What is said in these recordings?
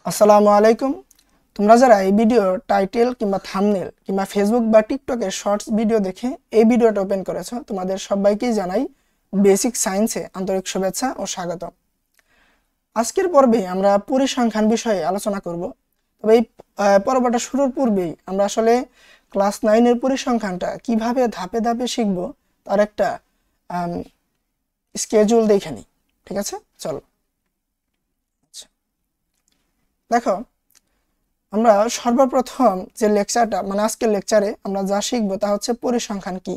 আসসালামু আলাইকুম। তোমরা যারা এই ভিডিও টাইটেল কিংবা থাম্বনেল কিংবা ফেসবুক বা টিকটকের শর্টস ভিডিও দেখে এই ভিডিওটা ওপেন করেছো, তোমাদের সবাইকেই জানাই বেসিক সায়েন্সে আন্তরিক শুভেচ্ছা ও স্বাগত। আজকের পর্বে আমরা পরিসংখ্যান বিষয়ে আলোচনা করব। তবে এই পর্বটা শুরুর পূর্বেই আমরা আসলে ক্লাস 9-এর পরিসংখ্যানটা কিভাবে ধাপে ধাপে শিখব তার একটা স্কেজুল দেখে নিই। ঠিক আছে, চলো। আচ্ছা, দেখো, আমরা সর্বপ্রথম যে লেকচারটা আজকের লেকচারে আমরা যা শিখবো তা হচ্ছে পরিসংখ্যান কি,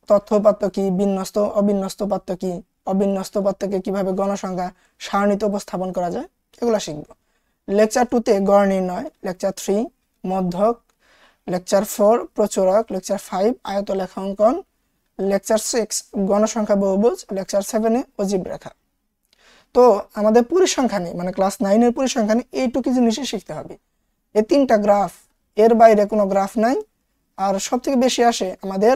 তথ্য উপাত্ত কি, বিন্যস্ত অবিন্যস্ত উপাত্ত কি, অবিন্যস্ত উপাত্তকে কিভাবে গণসংখ্যা সারণীতে উপস্থাপন করা যায়, এগুলো শিখব। লেকচার 2-তে গড় নির্ণয়, লেকচার 3 মধ্যক, লেকচার 4 প্রচুরক, লেকচার 5 আয়ত লেখা অঙ্কন, লেকচার 6 গণসংখ্যা বহুভুজ, লেকচার 7-এ অজীব রেখা। তো আমাদের পরিসংখ্যানে ক্লাস 9-এর পরিসংখ্যানে এইটুকু জিনিসই শিখতে হবে। এই 3টা গ্রাফ, এর বাইরে কোনো গ্রাফ নাই। আর সব থেকে বেশি আসে আমাদের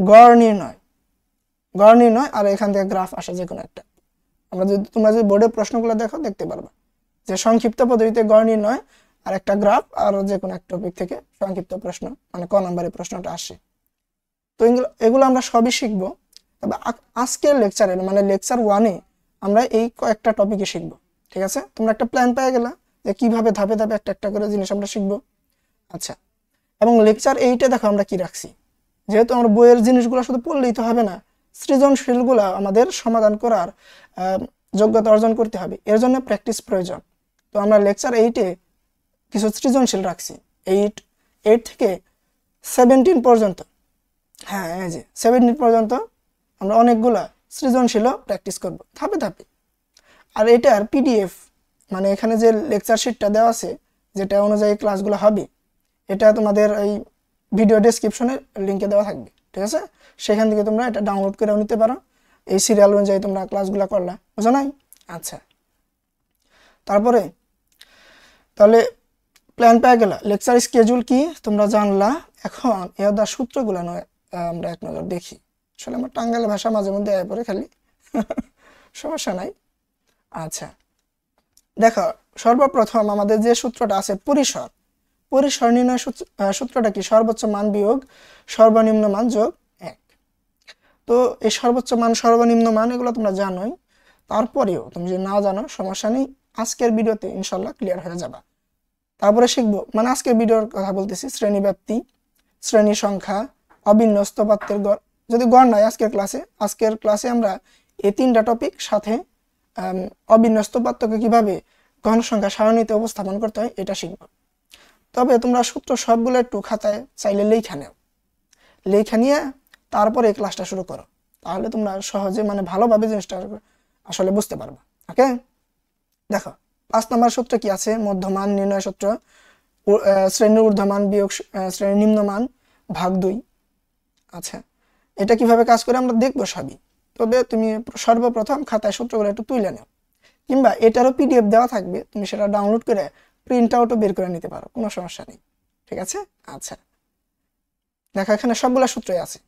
গড় নির্ণয় আর এখান থেকে গ্রাফ আসে যে কোনো একটা। তোমরা যদি বোর্ডের প্রশ্নগুলো দেখতে পারবা যে সংক্ষিপ্ত পদ্ধতিতে গড় নির্ণয় আর একটা গ্রাফ আর যে কোনো একটা টপিক থেকে সংক্ষিপ্ত প্রশ্ন ক নাম্বারের প্রশ্নটা আসে। তো এগুলো আমরা সবই শিখবো। তবে আজকের লেকচারে লেকচার 1-এ আমরা এই কয়েকটা টপিকে শিখব। ঠিক আছে, তোমরা একটা প্ল্যান পেয়ে গেলা যে কিভাবে ধাপে ধাপে একটা একটা করে জিনিস আমরা শিখব। আচ্ছা, এবং লেকচার 8-এ দেখো আমরা কি রাখছি। যেহেতু আমরা বইয়ের জিনিসগুলো শুধু পড়লেই তো হবে না, সৃজনশীলগুলো আমাদের সমাধান করার যোগ্যতা অর্জন করতে হবে, এর জন্য প্র্যাকটিস প্রয়োজন। তো আমরা লেকচার 8-এ কিছু সৃজনশীল রাখছি, 8 থেকে 17 পর্যন্ত। হ্যাঁ, এই যে 17 পর্যন্ত আমরা অনেকগুলা সৃজনশীল প্র্যাকটিস করব ধাপে ধাপে। আর এটার পিডিএফ এখানে যে লেকচার শিটটা দেওয়া আছে, যেটা অনুযায়ী ক্লাসগুলো হবে, এটা তোমাদের এই ভিডিও ডেসক্রিপশনের লিঙ্কে দেওয়া থাকবে। ঠিক আছে, সেখান থেকে তোমরা এটা ডাউনলোড করেও নিতে পারো। এই সিরিয়াল অনুযায়ী তোমরা ক্লাসগুলো করলা, বুঝো নাই? আচ্ছা, তারপরে তাহলে প্ল্যান পেয়ে গেলা, লেকচার স্কেজুল কি তোমরা জানলা। এখন এর সূত্রগুলো নয় আমরা এক নজর দেখি। আসলে আমার টাঙ্গাইল ভাষা মাঝে মধ্যে আয় পড়ে খালি, সমস্যা নাই। আচ্ছা, দেখো, সর্বপ্রথম আমাদের যে সূত্রটা আছে পরিসর নির্ণয় সূত্রটা কি? সর্বোচ্চ মান বিয়োগ সর্বনিম্ন মান যোগ 1। তো এই সর্বোচ্চ মান সর্বনিম্ন মান এগুলো তোমরা জানোই। তারপরেও তুমি যদি না জানো সমস্যা নেই, আজকের ভিডিওতে ইনশাল্লাহ ক্লিয়ার হয়ে যাবে। তারপরে শিখবো আজকের ভিডিওর কথা বলতেছি, শ্রেণী ব্যাপ্তি, শ্রেণী সংখ্যা, অবিন্যস্ত উপাত্তের গড়। যদি গড় নাই আজকের ক্লাসে আমরা এই 3টা টপিক সাথে অবিন্যস্ত উপাত্তকে কিভাবে গণসংখ্যা সারণীতে উপস্থাপন করতে হয় এটা শিখব। তবে তোমরা সূত্র সবগুলো একটু খাতায় চাইলে লেখা নিয়ে তারপরে এই ক্লাসটা শুরু করো, তাহলে তোমরা সহজে ভালোভাবে জিনিসটা আসলে বুঝতে পারবে। ওকে, দেখো 5 নম্বর সূত্র কি আছে? মধ্যমান নির্ণয় সূত্র, শ্রেণীর ঊর্ধ্বমান বিয়োগ শ্রেণীর নিম্নমান ভাগ 2। আচ্ছা, এটা কিভাবে কাজ করে আমরা দেখবো সবই। তবে তুমি সর্বপ্রথম খাতায় সূত্রগুলো একটু তুলে নাও, কিংবা এটারও পিডিএফ দেওয়া থাকবে, তুমি সেটা ডাউনলোড করে প্রিন্ট আউটও বের করে নিতে পারো, কোনো সমস্যা নেই। ঠিক আছে, আচ্ছা, দেখো এখানে সবগুলো সূত্রই আছে।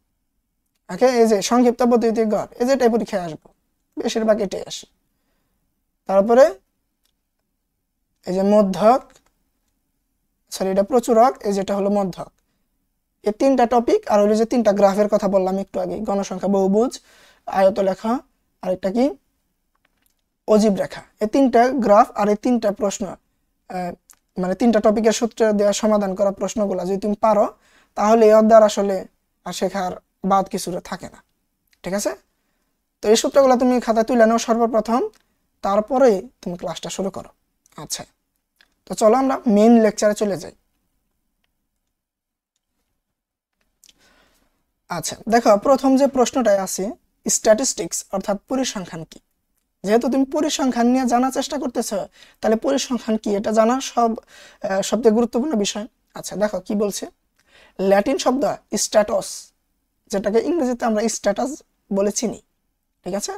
ওকে, এই যে সংক্ষিপ্ত পদ্ধতি গড়, এই যে এটাই পরীক্ষায় আসবো, বেশিরভাগ এটাই আসে। তারপরে এই যে মধ্যক, এটা প্রচুরক, এই যেটা হলো মধ্যক। এই 3টা টপিক আর ওই যে 3টা গ্রাফের কথা বললাম একটু আগে, গণসংখ্যা বহুভুজ, আয়ত লেখা, আর একটা কি অজীব রেখা। এই 3টা গ্রাফ আর এই 3টা প্রশ্ন 3টা টপিকের সূত্র দেওয়া সমাধান করা প্রশ্নগুলো যদি তুমি পারো, তাহলে এই অধ্যায় আসলে আর শেখার বাদ কিছু থাকে না। ঠিক আছে, তো এই সূত্রগুলো তুমি খাতায় তুলে নাও সর্বপ্রথম, তারপরে তুমি ক্লাসটা শুরু করো। আচ্ছা, তো চলো আমরা মেইন লেকচারে চলে যাই। আচ্ছা, দেখো প্রথম যে প্রশ্নটাই আছে, স্ট্যাটিস্টিক্স অর্থাৎ পরিসংখ্যান কি। যেহেতু তুমি পরিসংখ্যান নিয়ে জানার চেষ্টা করতেছ, তাহলে পরিসংখ্যান কি এটা জানা সবচেয়ে গুরুত্বপূর্ণ বিষয়। আচ্ছা, দেখো কি বলছে। ল্যাটিন শব্দ স্ট্যাটাস, যেটাকে ইংরেজিতে আমরা স্ট্যাটাস বলে চিনি। ঠিক আছে,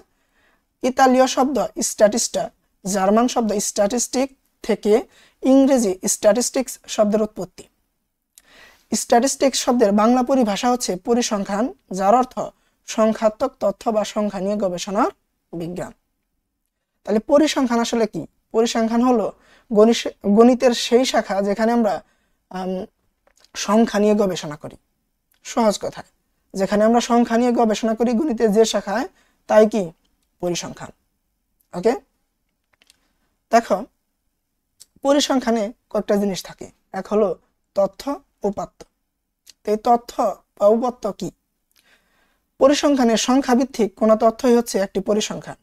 ইতালীয় শব্দ স্ট্যাটিস্টা, জার্মান শব্দ স্ট্যাটিস্টিক থেকে ইংরেজি স্ট্যাটিস্টিক্স শব্দের উৎপত্তি। স্ট্যাটিস্টিক্স শব্দের বাংলা পরিভাষা হচ্ছে পরিসংখ্যান, যার অর্থ সংখ্যাত্মক তথ্য বা সংখ্যা নিয়ে গবেষণার বিজ্ঞান। তাহলে পরিসংখ্যান আসলে কি? পরিসংখ্যান হলো গণিতের সেই শাখা যেখানে আমরা সংখ্যা নিয়ে গবেষণা করি। সহজ কথায়, যেখানে আমরা সংখ্যা নিয়ে গবেষণা করি, গণিতের যে শাখায়, তাই কি পরিসংখ্যান। ওকে, দেখো পরিসংখ্যানে কয়েকটা জিনিস থাকে। এক হলো তথ্য, উপাত্ত। এই তথ্য বা উপাত্ত কি? পরিসংখ্যানের সংখ্যাভিত্তিক কোন তথ্যই হচ্ছে একটি পরিসংখ্যান।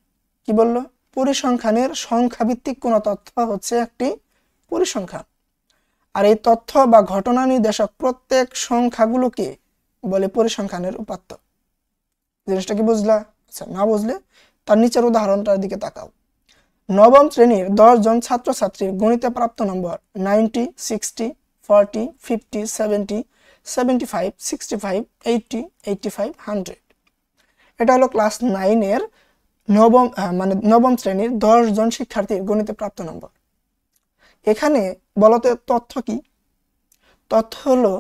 কি বললো? পরিসংখ্যানের সংখ্যাভিত্তিক কোন তথ্য হচ্ছে একটি পরিসংখ্যান। আর এই তথ্য বা ঘটনা নির্দেশক প্রত্যেক সংখ্যাগুলোকে বলে পরিসংখ্যানের উপাত্ত। জিনিসটা কি বুঝলা? আচ্ছা, না বুঝলে তার নিচের উদাহরণটার দিকে তাকাও। নবম শ্রেণীর 10 জন ছাত্রছাত্রীর গণিতে প্রাপ্ত নম্বর 90, 60, 40, 50, 70, 75, 65, 80, 85, 100। এটা হলো ক্লাস 9 এর নবম শ্রেণীর 10 জন শিক্ষার্থীর গণিতে প্রাপ্ত নম্বর। এখানে বলতে তথ্য কি? তথ্য হলো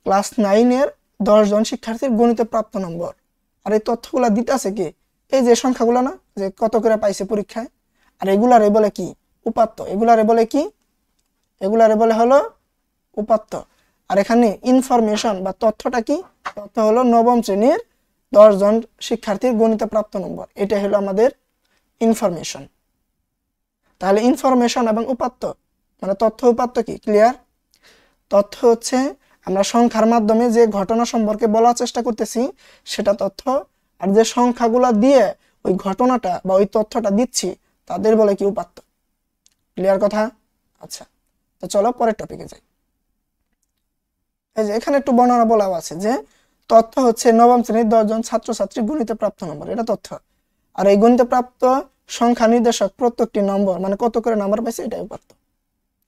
ক্লাস 9 এর 10 জন শিক্ষার্থীর গণিতে প্রাপ্ত নম্বর। আর এই তথ্যগুলা দিতে আছে কি? এই যে সংখ্যাগুলো না, যে কত করে পাইছে পরীক্ষায়। আর এগুলারে বলে কি? উপাত্ত। এগুলারে বলে কি? এগুলারে বলে হলো উপাত্ত। আর এখানে ইনফরমেশন বা তথ্যটা কি? তথ্য হলো নবম শ্রেণীর 10 জন শিক্ষার্থীর গণিতে প্রাপ্ত নম্বর। এটা হলো আমাদের ইনফরমেশন। তাহলে ইনফরমেশন এবং উপাত্ত মানে তথ্য উপাত্ত কি ক্লিয়ার? তথ্য হচ্ছে আমরা সংখ্যার মাধ্যমে যে ঘটনা সম্পর্কে বলার চেষ্টা করতেছি সেটা তথ্য। আর যে সংখ্যাগুলো দিয়ে ওই ঘটনাটা বা ওই তথ্যটা দিচ্ছি তাদের বলে কি উপাত্ত। ক্লিয়ার কথা? আচ্ছা, তো চলো পরের টপিকে যাই। এই যে এখানে একটু বর্ণনা বলা আছে যে তথ্য হচ্ছে নবম শ্রেণীর 10 জন ছাত্রছাত্রী গণিতে প্রাপ্ত নম্বর, এটা তথ্য। আর এই গণিতে প্রাপ্ত সংখ্যা নির্দেশক প্রত্যেকটি নম্বর মানে কত করে নাম্বার পাইছে এটাই উপাত্ত।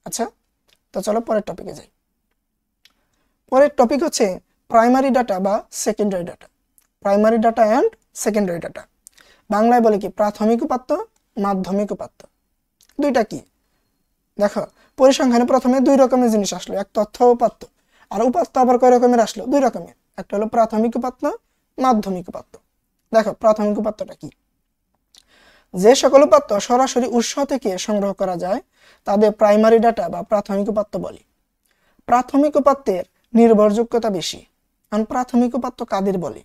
আচ্ছা, তো চলো পরের টপিকে যাই। পরের টপিক হচ্ছে প্রাইমারি ডাটা বা secondary data. Primary data and secondary data, বাংলায় বলে কি প্রাথমিক উপাত্ত, মাধ্যমিক উপাত্ত। দুইটা কি দেখো, পরিসংখ্যানে প্রথমে দুই রকমের জিনিস আসলো, এক তথ্য উপাত্ত। আর উপাত্ত আবার কয় রকমের আসলো? দুই রকমের। একটা হলো প্রাথমিক উপাত্ত, মাধ্যমিক উপাত্ত। দেখো প্রাথমিক উপাত্তটা কি? যে সকল উপাত্ত সরাসরি উৎস থেকে সংগ্রহ করা যায় তাদের প্রাইমারি ডাটা বা প্রাথমিক উপাত্ত বলে। প্রাথমিক উপাত্তের নির্ভরযোগ্যতা বেশি। কারণ প্রাথমিক উপাত্ত কাদের বলে?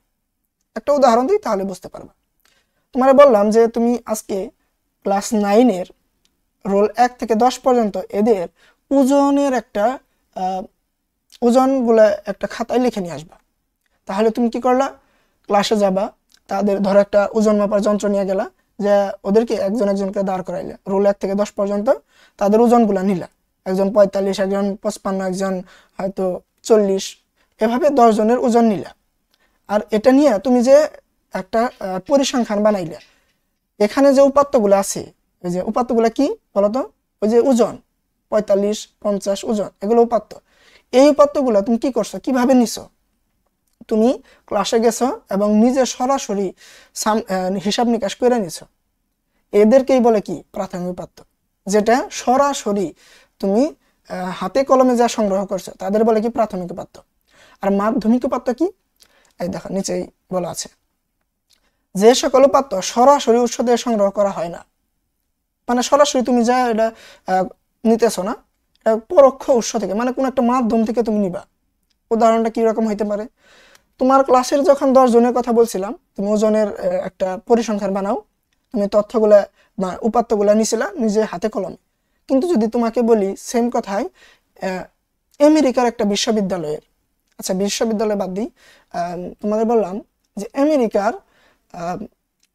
একটা উদাহরণ দিই তাহলে বুঝতে পারবে। তোমারে বললাম যে তুমি আজকে ক্লাস 9 এর রোল 1 থেকে 10 পর্যন্ত এদের ওজনের একটা ওজনগুলা একটা খাতায় লিখে নিয়ে আসবা। তাহলে তুমি কি করলা? ক্লাসে যাবা, তাদের ধরো একটা ওজন মাপার যন্ত্র নিয়ে গেলা, যে ওদেরকে একজন একজনকে দাঁড় করাইলে রোল 1 থেকে 10 পর্যন্ত তাদের ওজনগুলা নিলা। একজন 45, একজন 55, একজন হয়তো 40, এভাবে 10 জনের ওজন নিলা। আর এটা নিয়ে তুমি যে একটা পরিসংখ্যান বানাইলে, এখানে যে উপাত্তগুলো আছে, ওই যে উপাত্তগুলো কি বলতো? ওই যে ওজন 45, 50 ওজন, এগুলো উপাত্ত। এই উপাত্তগুলো তুমি কি করছো? কিভাবে নিছো? তুমি ক্লাসে গেছো এবং নিজে সরাসরি হিসাব নিকাশ করে নিছো। এদেরকেই বলে কি প্রাথমিক উপাত্ত। যেটা সরাসরি তুমি হাতে কলমে যা সংগ্রহ করছো তাদের বলে কি প্রাথমিক উপাত্ত। আর মাধ্যমিক উপাত্ত কি? এই দেখো নিচেই বলা আছে, যে সকল উপাত্ত সরাসরি উৎস থেকে সংগ্রহ করা হয় না, মানে সরাসরি তুমি যা এটা নিতেছো না, এটা পরোক্ষ উৎস থেকে, মানে কোন একটা মাধ্যম থেকে তুমি নিবা। উদাহরণটা কি রকম হইতে পারে? তোমার ক্লাসের যখন 10 জনের কথা বলছিলাম, তুমি ওজনের একটা পরিসংখ্যান বানাও, তুমি তথ্যগুলা বা উপাত্তগুলা নিছিলা নিজে হাতে কলমে। কিন্তু যদি তোমাকে বলি সেম কথাই আমেরিকার একটা বিশ্ববিদ্যালয়ের, আচ্ছা বিশ্ববিদ্যালয় বাদ দিই, তোমাদের বললাম যে আমেরিকার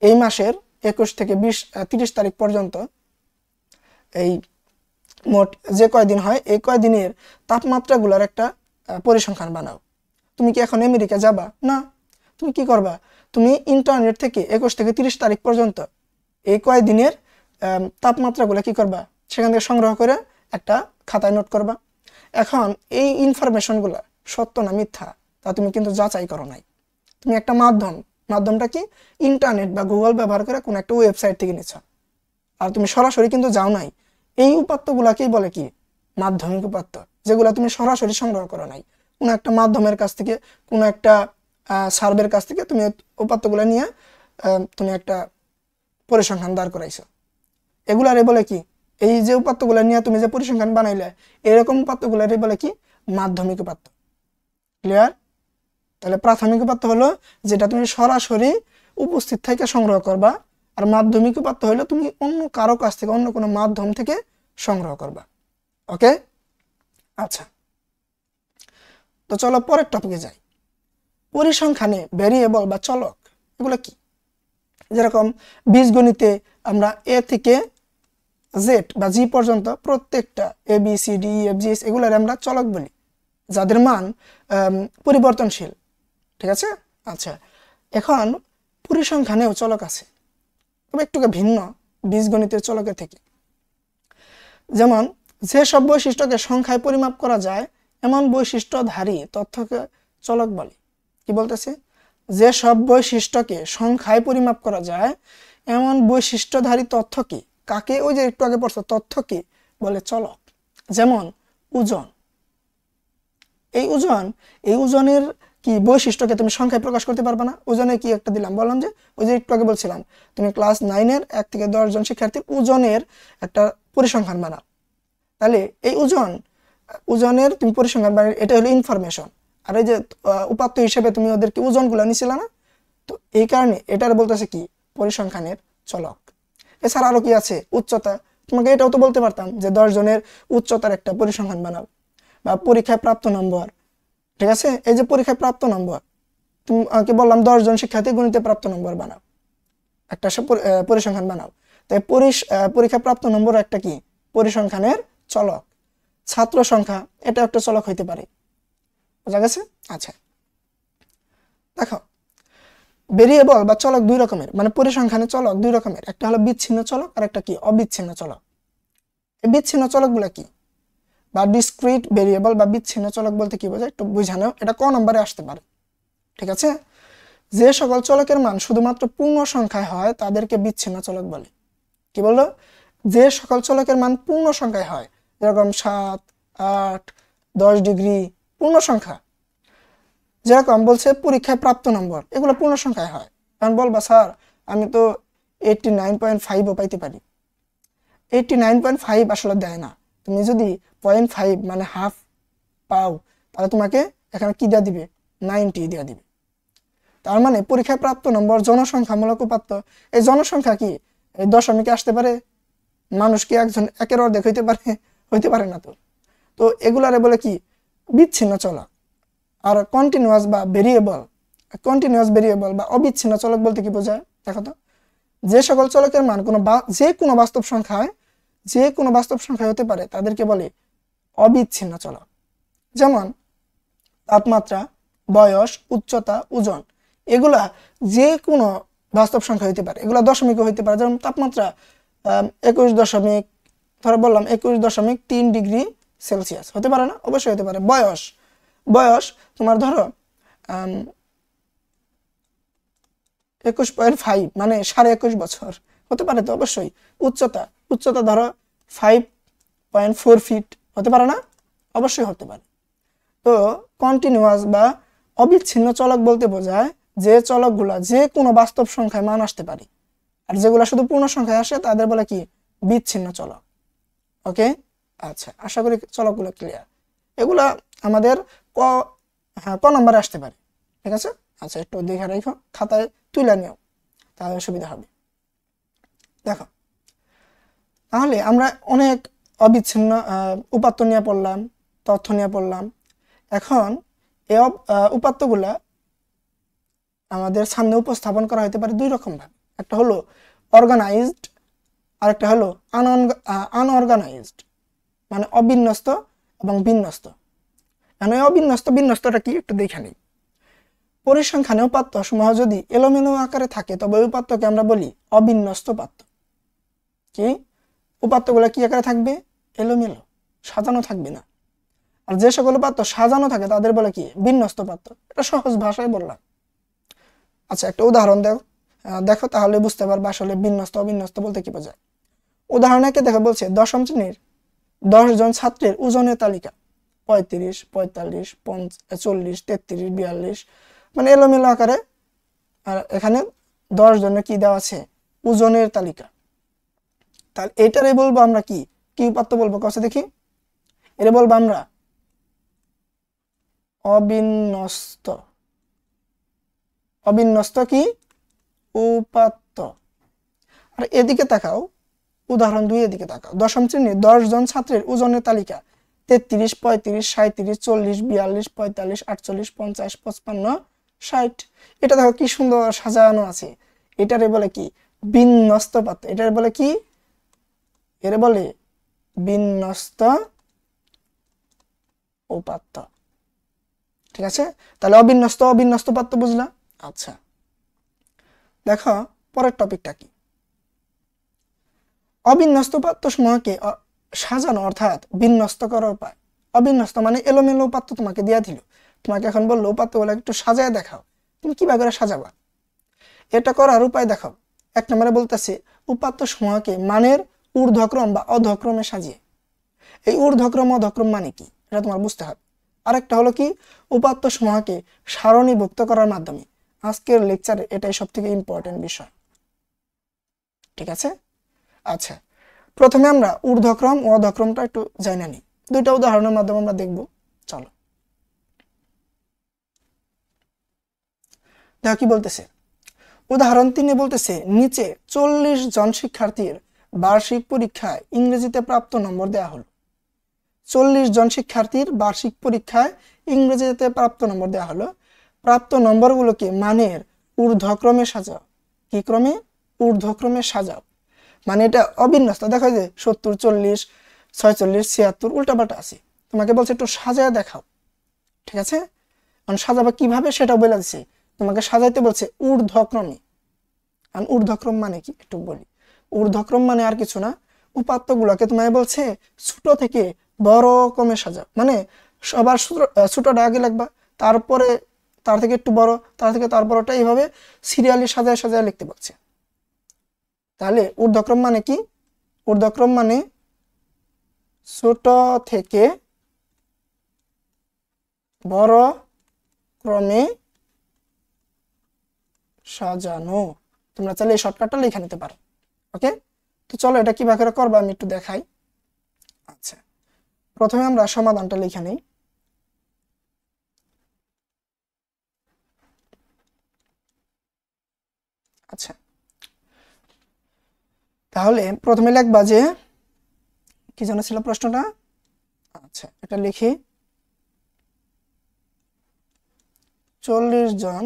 এই মাসের 21 থেকে 30 তারিখ পর্যন্ত এই মোট যে কয়দিন হয় এই কয়দিনের তাপমাত্রাগুলোর একটা পরিসংখ্যান বানাও। তুমি কি এখন আমেরিকা যাবা? না। তুমি কি করবা? তুমি ইন্টারনেট থেকে 21 থেকে 30 তারিখ পর্যন্ত এই কয়দিনের তাপমাত্রাগুলো কি করবা? সেখান থেকে সংগ্রহ করে একটা খাতায় নোট করবা। এখন এই ইনফরমেশনগুলো সত্য না মিথ্যা তা তুমি কিন্তু যাচাই করো নাই। তুমি একটা মাধ্যমটা কি ইন্টারনেট বা গুগল ব্যবহার করে কোনো একটা ওয়েবসাইট থেকে নিচ্ছ, আর তুমি সরাসরি কিন্তু যাও নাই। এই উপাত্তগুলাকেই বলে কি মাধ্যমিক উপাত্ত, যেগুলো তুমি সরাসরি সংগ্রহ করো নাই। কোনো একটা মাধ্যমের কাছ থেকে, কোনো একটা সার্ভের কাছ থেকে তুমি উপাত্তগুলো নিয়ে তুমি একটা পরিসংখ্যান দাঁড় করাইছো। এগুলারে বলে কি এই যে উপাত্তগুলো নিয়ে তুমি যে পরিসংখ্যান বানাইলে এরকম উপাত্তগুলোরই বলে কি মাধ্যমিক উপাত্ত। ক্লিয়ার? তাহলে প্রাথমিক উপাত্ত হলো যেটা তুমি সরাসরি উপস্থিত থেকে সংগ্রহ করবা, আর মাধ্যমিক উপাত্ত হলো তুমি অন্য কারো কাছ থেকে অন্য কোনো মাধ্যম থেকে সংগ্রহ করবা। ওকে, আচ্ছা, তো চলো পরের টপিকে যাই। পরিসংখ্যানে ভেরিয়েবল বা চলক এগুলো কি? যেরকম বীজগণিতে আমরা এ থেকে জেড বা জি পর্যন্ত প্রত্যেকটা A B C D E F G S এগুলোর আমরা চলক বলি, যাদের মান পরিবর্তনশীল। ঠিক আছে, আচ্ছা, এখন পরিসংখ্যানেও চলক আছে, তবে একটু ভিন্ন বীজগণিতের চলকের থেকে। যেমন যেসব বৈশিষ্ট্যকে সংখ্যায় পরিমাপ করা যায় এমন বৈশিষ্ট্যধারী তথ্যকে চলক বলে। কি বলতেছে? যেসব বৈশিষ্ট্যকে সংখ্যায় পরিমাপ করা যায় এমন বৈশিষ্ট্যধারী তথ্যকে, কাকে? ওই যে একটু আগে পড়ছো, তথ্যকে বলে চলক। যেমন ওজন, এই ওজনের কি বৈশিষ্ট্যকে তুমি সংখ্যায় প্রকাশ করতে পারবে না। ওজনে কি একটা দিলাম, বললাম যে ওই যে একটু আগে বলছিলাম তুমি ক্লাস 9-এর 1 থেকে 10 জন শিক্ষার্থীর ওজনের একটা পরিসংখ্যান বানাও, তাহলে এই ওজনের তুমি পরিসংখ্যান বানাও, এটা হলো ইনফরমেশন। আর এই যে উপাত্ত হিসেবে তুমি ওদেরকে ওজনগুলো নিছিলে না, তো এই কারণে এটার বলতেছে কি পরিসংখ্যানের চলক। এছাড়া আরো কি আছে? উচ্চতা, তোমাকে এটাও তো বলতে পারতাম যে 10 জনের উচ্চতার একটা পরিসংখ্যান বানাও, বা পরীক্ষায় প্রাপ্ত নম্বর। ঠিক আছে, এই যে পরীক্ষায় প্রাপ্ত নম্বর, তুমি বললাম 10 জন শিক্ষার্থী গণিতে প্রাপ্ত নম্বর বানাও, একটা পরিসংখ্যান বানাও। তাই পরীক্ষা প্রাপ্ত নম্বর একটা কি পরিসংখ্যানের চলক। ছাত্র সংখ্যা, এটা একটা চলক হইতে পারে। বোঝা গেছে? আচ্ছা, দেখো ভেরিয়েবল বা চলক দুই রকমের, মানে পরিসংখ্যানের চলক দুই রকমের, একটা হলো বিচ্ছিন্ন চলক আর একটা কি অবিচ্ছিন্ন চলক। এই বিচ্ছিন্ন চলকগুলো কি, বা ডিসক্রিট ভেরিয়েবল বা বিচ্ছিন্ন চলক বলতে কি বোঝায় একটু বুঝানো, এটা ক নম্বরে আসতে পারে। ঠিক আছে, যে সকল চলকের মান শুধুমাত্র পূর্ণ সংখ্যায় হয় তাদেরকে বিচ্ছিন্ন চলক বলে। কি বললো? যে সকল চলকের মান পূর্ণ সংখ্যায় হয়, যেরকম 7, 8, 10 ডিগ্রি পূর্ণ সংখ্যা। যেরকম বলছে পরীক্ষায় প্রাপ্ত নম্বর, এগুলো পূর্ণ সংখ্যায় হয়। কারণ বলবা স্যার আমি তো 89.5ও পাইতে পারি। 89.5 আসলে দেয় না, তুমি যদি 0.5 মানে হাফ পাও তাহলে তোমাকে এখানে কি দেওয়া দিবে? 90 দেওয়া দিবে। তার মানে পরীক্ষায় প্রাপ্ত নম্বর জনসংখ্যামূলক উপাত্ত। এই জনসংখ্যা কি এই দশমিকে আসতে পারে? মানুষ কি একজন একের অর্ধেক হইতে পারে না। তো তো এগুলারে বলে কি বিচ্ছিন্ন চলক। আর কন্টিনিউয়াস ভেরিয়েবল বা অবিচ্ছিন্ন চলক বলতে কি বোঝায় দেখো তো? যে সকল চলকের মান যে কোনো বাস্তব সংখ্যায় হতে পারে তাদেরকে বলে অবিচ্ছিন্ন চলক। যেমন তাপমাত্রা, বয়স, উচ্চতা, ওজন, এগুলা যে কোনো বাস্তব সংখ্যা হইতে পারে, এগুলা দশমিকও হইতে পারে। যেমন তাপমাত্রা 21.3 ডিগ্রি সেলসিয়াস হতে পারে না? অবশ্যই হতে পারে। বয়স তোমার ধরো 21.5 মানে 21.5 বছর হতে পারে তো অবশ্যই। উচ্চতা ধরো 5.4 ফিট হতে পারে না? অবশ্যই হতে পারে। তো কন্টিনিউয়াস বা অবিচ্ছিন্ন চলক বলতে বোঝায় যে চলকগুলা যে কোনো বাস্তব সংখ্যায় মান আসতে পারে, আর যেগুলা শুধু পূর্ণ সংখ্যায় আসে তাদের বলে কি বিচ্ছিন্ন চলক। ওকে, আচ্ছা, আশা করি চলকগুলো ক্লিয়ার। এগুলা আমাদের ক নম্বরে আসতে পারে। ঠিক আছে, আচ্ছা, একটু দেখে রাখো, খাতায় তুলে নিও, তাহলে সুবিধা হবে। দেখো, তাহলে আমরা অনেক অবিচ্ছিন্ন উপাত্ত নিয়ে পড়লাম, তথ্য নিয়ে পড়লাম। এখন এই উপাত্তগুলা আমাদের সামনে উপস্থাপন করা হতে পারে দুই রকম ভাবে। একটা হলো অর্গানাইজড আর একটা হলো আনঅর্গানাইজড, মানে অবিন্যস্ত এবং বিন্যস্ত। মানে বিন্যস্তটা কি একটু দেখে নিই। পরিসংখ্যানে উপাত্ত সমূহ যদি এলোমেলো আকারে থাকে তবে ওই উপাত্তকে আমরা বলি অবিন্যস্ত উপাত্ত। কি উপাত্তগুলো কি আকারে থাকবে? এলোমেলো, সাজানো থাকবে না। আর যে সকল উপাত্ত সাজানো থাকে তাদের বলে কি বিন্যস্ত উপাত্ত। এটা সহজ ভাষায় বললাম। আচ্ছা, একটা উদাহরণ দেখো তাহলে বুঝতে পারবে আসলে বিন্যস্ত অবিন্যস্ত বলতে কি বোঝায়। উদাহরণকে দেখো, বলছে 10ম শ্রেণীর 10 জন ছাত্রের ওজনের তালিকা 35, 45, 40, 33, 42, মানে এলোমেলো আকারে। আর এখানে 10 জনের কি দেওয়া আছে? ওজনের তালিকা। তাহলে এটারই বলবো আমরা কি কি উপাত্ত বলবো কসে দেখি, এরে বলবো আমরা অবিন্যস্ত। অবিন্যস্ত কি উপাত্ত। আর এদিকে তাকাও, উদাহরণ 2 এদিকে তাকাও। দশম শ্রেণীর 10 জন ছাত্রের ওজনের তালিকা 33, 35, 37, 40, 42, 45, 48, 50, 55, 60। এটা দেখো কি সুন্দর সাজানো আছে। এটারে বলে কি বিন্যস্ত পাত্র। এটারে বলে কি, এর বলে বিন্যস্ত উপাত্ত। ঠিক আছে, তাহলে অবিন্যস্ত অবিন্যস্ত পাত্র বুঝলা। আচ্ছা দেখো পরের টপিকটা কি, অবিন্যস্ত উপাত্ত সমূহকে সাজানো অর্থাৎ বিন্যস্ত করার উপায়। অবিন্যস্ত মানে এলোমেলো উপাত্ত তোমাকে দিয়া দিল, তোমাকে এখন বললো উপাত্ত বলে একটু সাজায় দেখাও, তুমি কিভাবে করে সাজাবা, এটা করার উপায় দেখাও। 1 নম্বরে বলতেছে উপাত্ত সমূহকে মানের ঊর্ধ্বক্রম বা অধক্রমে সাজিয়ে। এই ঊর্ধ্বক্রম অধক্রম মানে কি এটা তোমার বুঝতে হবে। আরেকটা হলো কি উপাত্ত সমূহকে সারণীভুক্ত করার মাধ্যমে। আজকের লেকচারে এটাই সবথেকে ইম্পর্টেন্ট বিষয়। ঠিক আছে, আচ্ছা প্রথমে আমরা ঊর্ধ্বক্রম ও অধক্রমটা একটু জানা নিই। 2টা উদাহরণের মাধ্যমে আমরা দেখব। চলো দেখো কি বলতেছে। উদাহরণ 3 বলতেছে নিচে 40 জন শিক্ষার্থীর বার্ষিক পরীক্ষায় ইংরেজিতে প্রাপ্ত নম্বর দেওয়া হলো। 40 জন শিক্ষার্থীর বার্ষিক পরীক্ষায় ইংরেজিতে প্রাপ্ত নম্বর দেওয়া হলো। প্রাপ্ত নম্বরগুলোকে মানের ঊর্ধ্বক্রমে সাজাও। কি ক্রমে? ঊর্ধ্বক্রমে সাজাও। মানে এটা অবিন্যস্ত। দেখা যায় 70, 40, 46, 76 উল্টাপাল্টা আছে। তোমাকে বলছে একটু সাজায় দেখাও। ঠিক আছে, কারণ সাজাবা কিভাবে সেটা বলে দিচ্ছি। তোমাকে সাজাইতে বলছে ঊর্ধ্বক্রমে। আর ঊর্ধ্বক্রম মানে কি একটু বলি। ঊর্ধ্বক্রম মানে আর কিছু না, উপাত্তগুলোকে তোমাকে বলছে ছোট থেকে বড় ক্রমে সাজাও। মানে সবার ছোটটা আগে লিখবা, তারপরে তার থেকে একটু বড়, তার থেকে তার বড়টা, এইভাবে সিরিয়ালি সাজায় সাজায় লিখতে বলছে। তাহলে ঊর্ধ্বক্রম মানে কি? ঊর্ধ্বক্রম মানে ছোট থেকে বড় ক্রমে সাজানো। তোমরা চাইলে এই শর্টকাটটা লিখে নিতে পারো। ওকে, তো চলো এটা কিভাবে করে করবা আমি একটু দেখাই। আচ্ছা প্রথমে আমরা সমাধানটা লিখে নিই। আচ্ছা তাহলে প্রথমে লিখবা যে কি জানা ছিল প্রশ্নটা। আচ্ছা এটা লিখি, 40 জন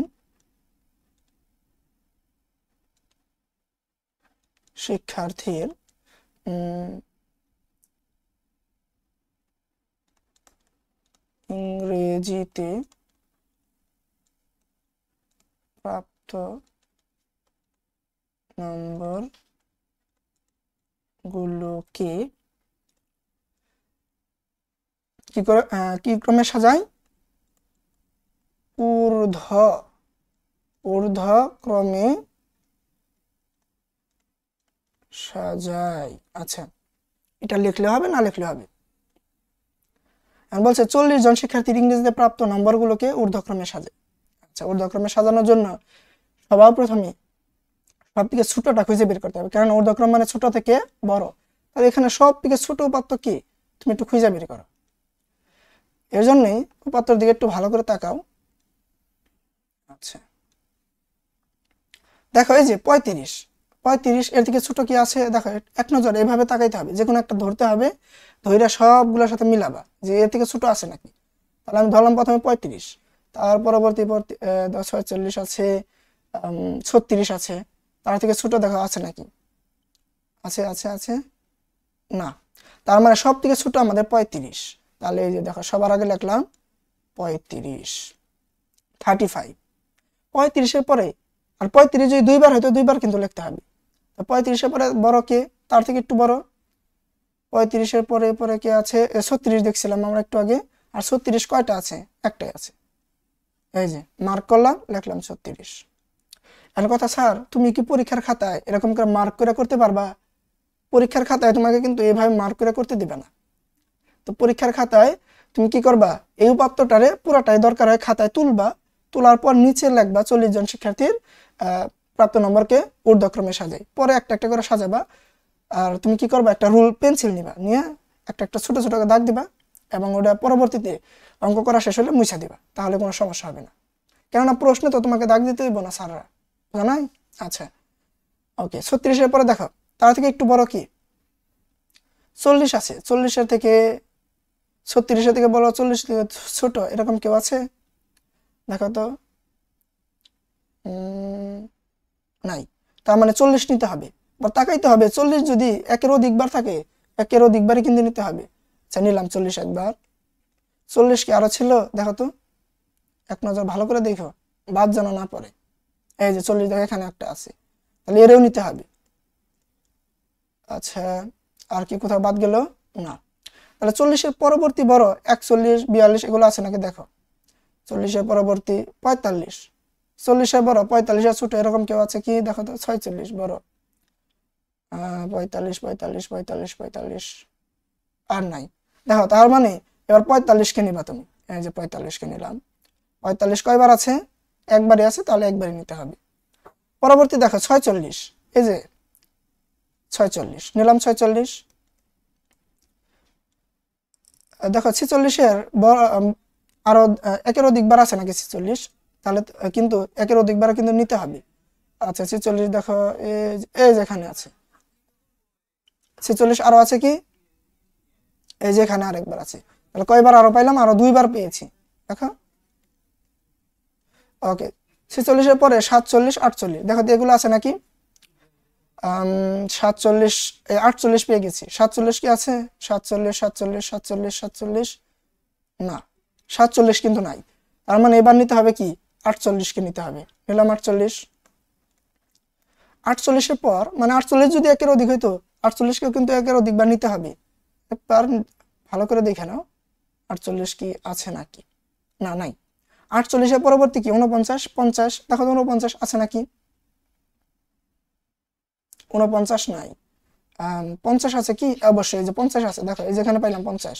শিক্ষার্থীর ইংরেজিতে প্রাপ্ত নম্বর গুলোকে কি করে কি ক্রমে সাজাই? ঊর্ধ্বক্রমে সাজাই। আচ্ছা এটা লিখলে হবে না লিখলে হবে? বলছে 40 জন শিক্ষার্থীর ইংরেজিতে প্রাপ্ত নম্বরগুলোকে ঊর্ধ্বক্রমে সাজায়। আচ্ছা ঊর্ধ্বক্রমে সাজানোর জন্য সবার প্রথমে সব থেকে ছোটটা খুঁজে বের করতে হবে, কারণ ঊর্ধ্বক্রম মানে ছোট থেকে বড়। তাহলে এখানে সব থেকে ছোট উপাত্ত কি তুমি একটু খুঁজে বের করো। এর জন্যই উপাত্তর দিকে একটু ভালো করে তাকাও। আচ্ছা দেখো এই যে 35 এর থেকে ছোট কি আছে দেখো, এক নজরে এভাবে তাকাইতে হবে, যে কোনো একটা ধরতে হবে, ধইরা সবগুলোর সাথে মিলাবা যে এর থেকে ছোট আছে নাকি। তাহলে আমি ধরলাম প্রথমে 35, তার পরবর্তী 46 আছে, 36 আছে, তার থেকে ছোট দেখো আছে নাকি? আছে আছে আছে না, তার মানে সব থেকে ছোট আমাদের 35। তাহলে এই যে দেখো সবার আগে লিখলাম 35, 35। 35-এর পরে আর 35 যদি 2 বার হয় তো 2 বার কিন্তু লিখতে হবে। 35-এর পরে বড় কে? তার থেকে একটু বড়। 35-এর পরে পরে কে আছে? 36 দেখছিলাম আমরা একটু আগে। আর 36 কয়টা আছে? একটাই আছে, এই যে মার্ক করলাম, লিখলাম 36। এখন কথা স্যার তুমি কি পরীক্ষার খাতায় এরকম করে মার্ক করে করতে পারবা? পরীক্ষার খাতায় তোমাকে কিন্তু এইভাবে মার্ক করে করতে দিবে না। তো পরীক্ষার খাতায় তুমি কি করবা, এই উপাত্তটারে পুরাটাই দরকার হয় খাতায় তুলবা, তোলার পর নিচে লিখবা 40 জন শিক্ষার্থীর প্রাপ্ত নম্বরকে ঊর্ধ্বক্রমে সাজাই। পরে একটা একটা করে সাজাবা, আর তুমি কি করবা, একটা রুল পেন্সিল নিবা, নিয়ে একটা একটা ছোট ছোট দাগ দিবা এবং ওটা পরবর্তীতে অঙ্ক করা শেষ হলে মুছা দিবা, তাহলে কোনো সমস্যা হবে না। কেননা প্রশ্নে তো তোমাকে দাগ দিতে হইব না স্যাররা, জানাই। আচ্ছা ওকে, 36-এর পরে দেখো তার থেকে একটু বড় কি 40 আছে, 40-এর থেকে 36-এর থেকে বড়, 40 থেকে ছোট এরকম কেউ আছে? দেখো তো, নাই। তার মানে 40 নিতে হবে। বা তাকাইতে হবে 40 যদি একের অধিকবার থাকে, একের অধিকবারই কিন্তু নিতে হবে। আচ্ছা নিলাম 40 একবার। 40 কি আরো ছিল? দেখো তো, এক নজর ভালো করে দেখো, বাদ যেন না পড়ে। এই যে 40 দেখো এখানে একটা আছে, তাহলে এরও নিতে হবে। আচ্ছা আর কি কোথাও বাদ গেল? না। তাহলে 40-এর পরবর্তী বড় 41, 42 এগুলো আছে নাকি দেখো। 40-এর পরবর্তী 45, 40-এর বড় 45-এর ছোট এরকম কেউ আছে কি? দেখো তো, 46 বড়, 45, 45, 45, 45 আর নাই। দেখো তার মানে এবার 45-কে নিবা তুমি, এই যে 45-কে নিলাম। 45 কয়বার আছে? একবারই আছে, তাহলে একবারই নিতে হবে। পরবর্তী দেখো 46, এই যে 46 নিলাম, 46। দেখো 46-এর আরো একের অধিকবার আছে নাকি 46? তাহলে কিন্তু একের অধিকবার কিন্তু নিতে হবে। আচ্ছা 46 দেখো এই যেখানে আছে 46, আরো আছে কি? এই যে এখানে আরেকবার আছে। তাহলে কয়বার আরো পাইলাম? আরো দুইবার পেয়েছি। দেখো ওকে, 46-এর পরে 47, 48 দেখো তো এগুলো আছে নাকি? 47, 48 পেয়ে গেছি। 47 কি আছে? 47, 47, 47, 47 না, 47 কিন্তু নাই। তার মানে এবার নিতে হবে কি? 48-কে নিতে হবে। নিলাম 48। 48-এর পর মানে 48 যদি একের অধিক হইতো, 48-কেও কিন্তু একের অধিকবার নিতে হবে। একবার ভালো করে দেখে নাও 48 কি আছে নাকি। না, নাই। 48-এর পরবর্তী কি? 49, 50 দেখো তো 49 আছে নাকি? 49 নাই। 50 আছে কি? অবশ্যই, এই যে 50 আছে, দেখো এই যেখানে পাইলাম 50।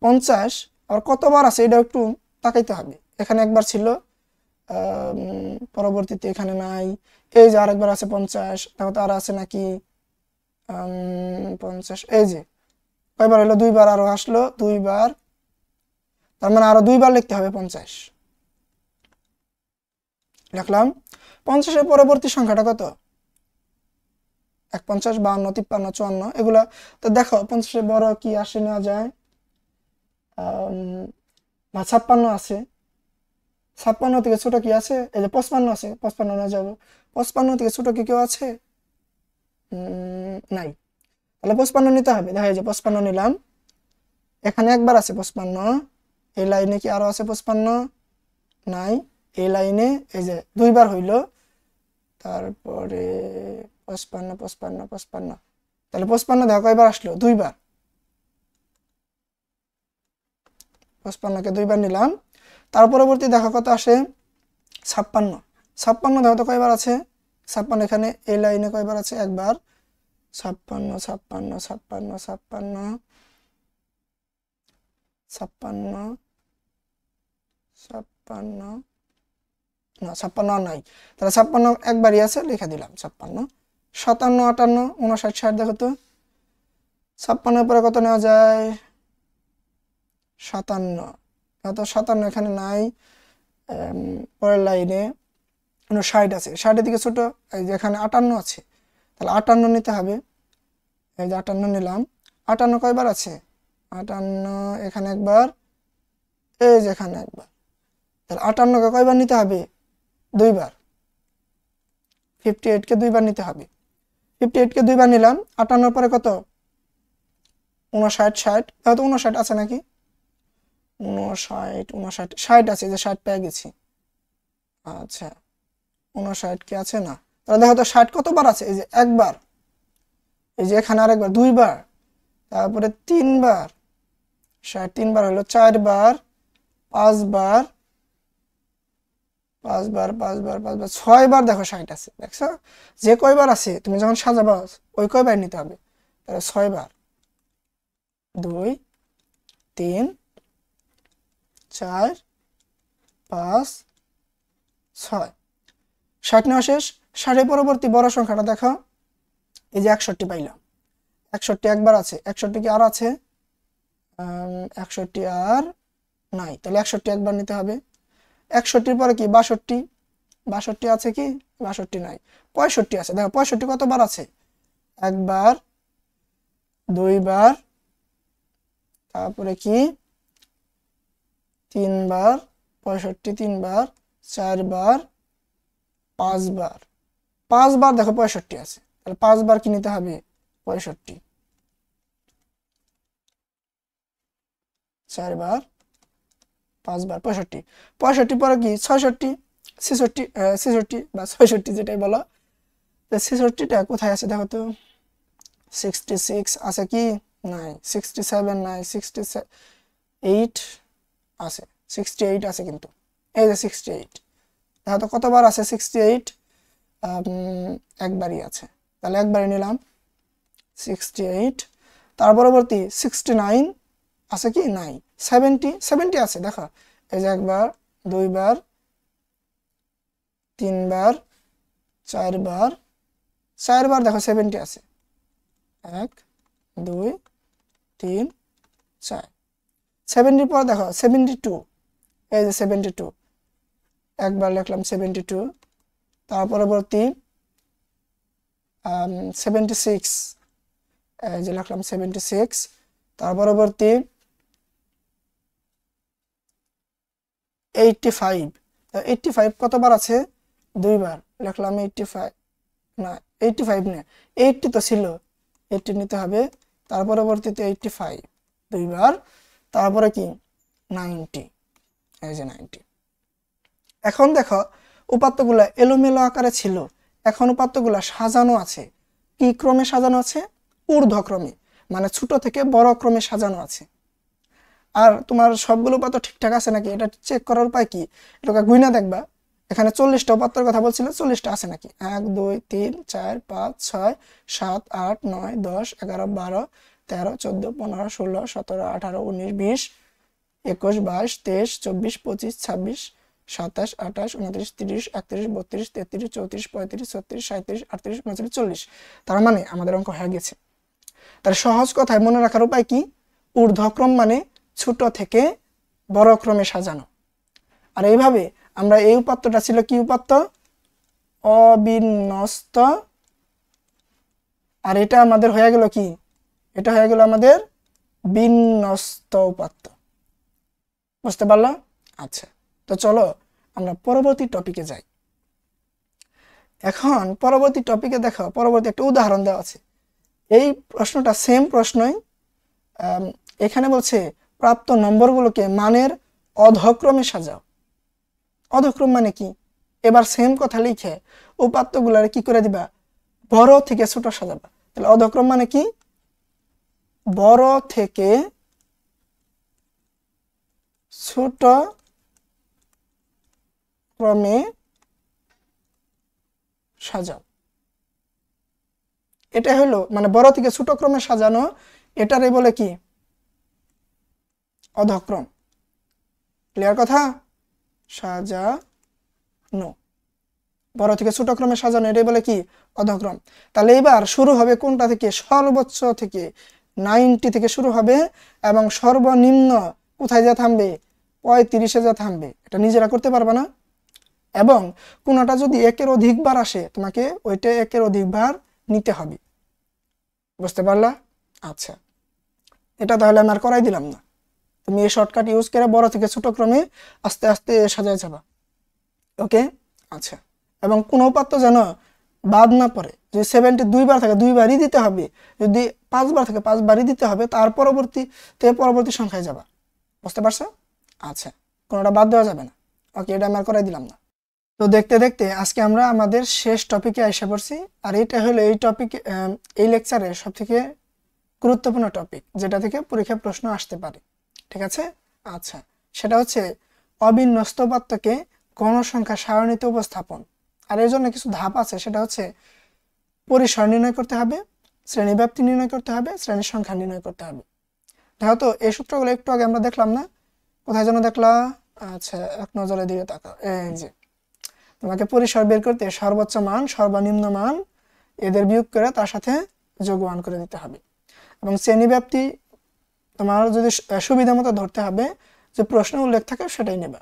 50 আর কতবার আছে এটা একটু তাকাইতে হবে। এখানে একবার ছিল, পরবর্তীতে এখানে নাই। এই যে আরেকবার আছে 50, দেখো তো আর আছে নাকি? 50 এই যে কয়বার হলো? দুইবার আরো আসলো, দুইবার। তার মানে আরো দুইবার লিখতে হবে 50। লিখলাম। 50-এর পরবর্তী সংখ্যাটা কত? 51, 52, 53, 54 এগুলা তো দেখো 50-এর বড় কি আসে নেওয়া যায়? 56 আছে। 56 থেকে ছোট কি আছে? এই যে 55 আছে, 55 না যাবো। 55 থেকে ছোট কি কেউ আছে? নাই। তাহলে 55 নিতে হবে। দেখা যায় যে 55 নিলাম, এখানে একবার আছে 55। এই লাইনে কি আরো আছে 55? নাই। এই লাইনে এই যে দুইবার হইল, তারপরে 55, 55, 55। তাহলে 55 দেখো কয়বার আসলো? দুইবার। 55-কে দুইবার নিলাম। তার পরবর্তী দেখো কত আসে? 56। 56 দেখো তো কয়বার আছে? 56 এখানে এই লাইনে কয়বার আছে? একবার। 56, 56, 56, 56, 56, 56 না, 56 আর নাই। তাহলে 56 একবারই আছে, লিখে দিলাম 56। 57, 58, 59, 60 দেখো তো 56-এর পরে কত নেওয়া যায়? 57। তো 57 এখানে নাই। পরের লাইনে 60 আছে, 60-এর দিকে ছোট, এই যে এখানে 58 আছে, তাহলে 58 নিতে হবে। এই যে 58 নিলাম। 58 কয়বার আছে? 58 এখানে একবার, এই যে এখানে একবার। তাহলে 58-কে কয়বার নিতে হবে? দুইবার। 58-কে দুইবার নিতে হবে। 58-কে দুইবার নিলাম। 58-এর পরে কত? 59, 60 তো 59 আছে নাকি? 59, 59, 60 আছে, যে 60 পেয়ে গেছি। আচ্ছা 59 কি আছে? না। তাহলে দেখো তো 60 কতবার আছে? এই যে একবার, এই যে এখানে আরেকবার, দুইবার, তারপরে তিনবার। 60 তিনবার হলো 4বার, 5বার, 5বার, 5বার, 5বার, 6বার দেখো 60 আছে। দেখছো যে কয়বার আছে তুমি যখন সাজাবা ওই কয়বার নিতে হবে। তাহলে 6বার, 2, 3, 4, 5, 6। 60 নেওয়া শেষ। 60-এর পরবর্তী বড় সংখ্যাটা দেখো, এই যে 61 পাইলাম। 61 একবার আছে, 61 কি আর আছে? 61 আর নাই, তাহলে 61 একবার নিতে হবে। 61 পরে কি 62, 62 আছে কি? 62 নাই। 65 আছে, দেখো 65 কতবার আছে? একবার, দুইবার, তারপরে কি তিনবার, 65 তিনবার, চারবার, পাঁচবার, পাঁচবার দেখো 65 আছে, তাহলে পাঁচবার কি নিতে হবে? 65, চারবার, পাঁচবার 65, 65 পরে কি 66, 66, 66 বা 66 যেটাই বলো। 66টা কোথায় আছে দেখো তো? 66 আছে কি? নাই। 67 নাই। 68 আছে, 68 আছে কিন্তু, এই যে 68, দেখো তো কতবার আছে 68? একবারই আছে, তাহলে একবারই নিলাম 68। তার পরবর্তী 69 আছে কি? নাই। 70, 70 আছে, দেখো এই যে একবার, দুইবার, তিনবার, চারবার, চারবার দেখো 70 আছে, 1 2 3 4। 70 পর দেখো 72, এই যে 72, একবার লিখলাম 72। তার পরবর্তী 76, এই যে লিখলাম 76। তার পরবর্তী 85, 85 কতবার আছে? দুইবার, লিখলাম 85, না 85 না, 80 তো ছিল, 80 নিতে হবে। তার পরবর্তীতে 85 দুইবার, তারপরে কি 90, এই যে 90। এখন দেখো উপাত্তগুলা এলোমেলো আকারে ছিল, এখন উপাত্তগুলা সাজানো আছে। কি ক্রমে সাজানো আছে? ঊর্ধ্বক্রমে, মানে ছোট থেকে বড় ক্রমে সাজানো আছে। আর তোমার সবগুলো উপাত্ত ঠিকঠাক আছে নাকি এটা চেক করার উপায় কি? এটাকে গুইনা দেখবা, এখানে 40টা উপাত্তের কথা বলছিল, 40টা আছে নাকি? 1 2 3 4 5 6 7 8 9 10 11 12 13 14 15 16 17 18 19 20 21 22 23 24 25 26 27 28 29 30 31 32 33 34 35 36 37 38 39 40। তার মানে আমাদের অঙ্ক হয়ে গেছে। তার সহজ কথায় মনে রাখার উপায় কি? ঊর্ধ্বক্রম মানে ছোট থেকে বড় ক্রমে সাজানো। আর এইভাবে আমরা, এই উপাত্তটা ছিল কি উপাত্ত? অবিন্যস্ত। আর এটা আমাদের হয়ে গেল কি? এটা হয়ে গেল আমাদের বিন্যস্ত উপাত্ত। বুঝতে পারলা? আচ্ছা, তো চলো আমরা পরবর্তী টপিকে যাই। এখন পরবর্তী টপিকে দেখো, পরবর্তী একটা উদাহরণ দেওয়া আছে। এই প্রশ্নটা সেম প্রশ্নই, এখানে বলছে প্রাপ্ত নম্বরগুলোকে মানের অধক্রমে সাজাও। অধক্রম মানে কি? এবার সেম কথা লিখে উপাত্তগুলার কি করে দিবা? বড় থেকে ছোট সাজাবা। তাহলে অধক্রম মানে কি? বড় থেকে ছোট ক্রমে সাজাও। এটা হলো মানে বড় থেকে ছোট ক্রমে সাজানো, এটারে বলে কি? অধক্রম। ক্লিয়ার কথা? সাজানো, বড় থেকে ছোট ক্রমে সাজানো, এটাই বলে কি? অধক্রম। তাহলে এবার শুরু হবে কোনটা থেকে? সর্বোচ্চ থেকে, 90 থেকে শুরু হবে এবং সর্বনিম্ন কোথায় যা থামবে? 35-এ যা থামবে। এটা নিজেরা করতে পারবে না। এবং কোনটা যদি একের অধিকবার আসে, তোমাকে ওইটা একের অধিকবার নিতে হবে। বুঝতে পারলা? আচ্ছা, এটা তাহলে আমি আর করাই দিলাম না, তুমি এই শর্টকাট ইউজ করে বড় থেকে ছোট ক্রমে আস্তে আস্তে সাজায় যাবা। ওকে, আচ্ছা। এবং কোন উপাত্ত যেন বাদ না পড়ে। যদি 70 দুইবার থাকে, দুইবারই দিতে হবে। যদি 5বার থাকে, 5বারই দিতে হবে। তার পরবর্তী সংখ্যায় যাবা। বুঝতে পারছো? আচ্ছা, কোনোটা বাদ দেওয়া যাবে না। ওকে, এটা আমি আর করাই দিলাম না। তো দেখতে দেখতে আজকে আমরা আমাদের শেষ টপিকে এসে পড়ছি। আর এটা হলো এই টপিক, এই লেকচারের সব থেকে গুরুত্বপূর্ণ টপিক, যেটা থেকে পরীক্ষায় প্রশ্ন আসতে পারে। ঠিক আছে? আচ্ছা, সেটা হচ্ছে অবিন্যস্ত উপাত্তকে গণসংখ্যা সারণীতে উপস্থাপন। আর এর জন্য কিছু ধাপ আছে, সেটা হচ্ছে পরিসর নির্ণয় করতে হবে, শ্রেণীব্যাপ্তি নির্ণয় করতে হবে, শ্রেণীর সংখ্যা নির্ণয় করতে হবে। দেখো তো এই সূত্রগুলো একটু আগে আমরা দেখলাম না? কোথায় যেন দেখলা? আচ্ছা, এক নজরে দিয়ে তাকাও। এই যে তোমাকে পরিসর বের করতে সর্বোচ্চ মান, সর্বনিম্ন মান এদের বিয়োগ করে তার সাথে যোগ 1 করে দিতে হবে। এবং শ্রেণীব্যাপ্তি তোমার যদি সুবিধা মতো ধরতে হবে, যে প্রশ্ন উল্লেখ থাকে সেটাই নেবা।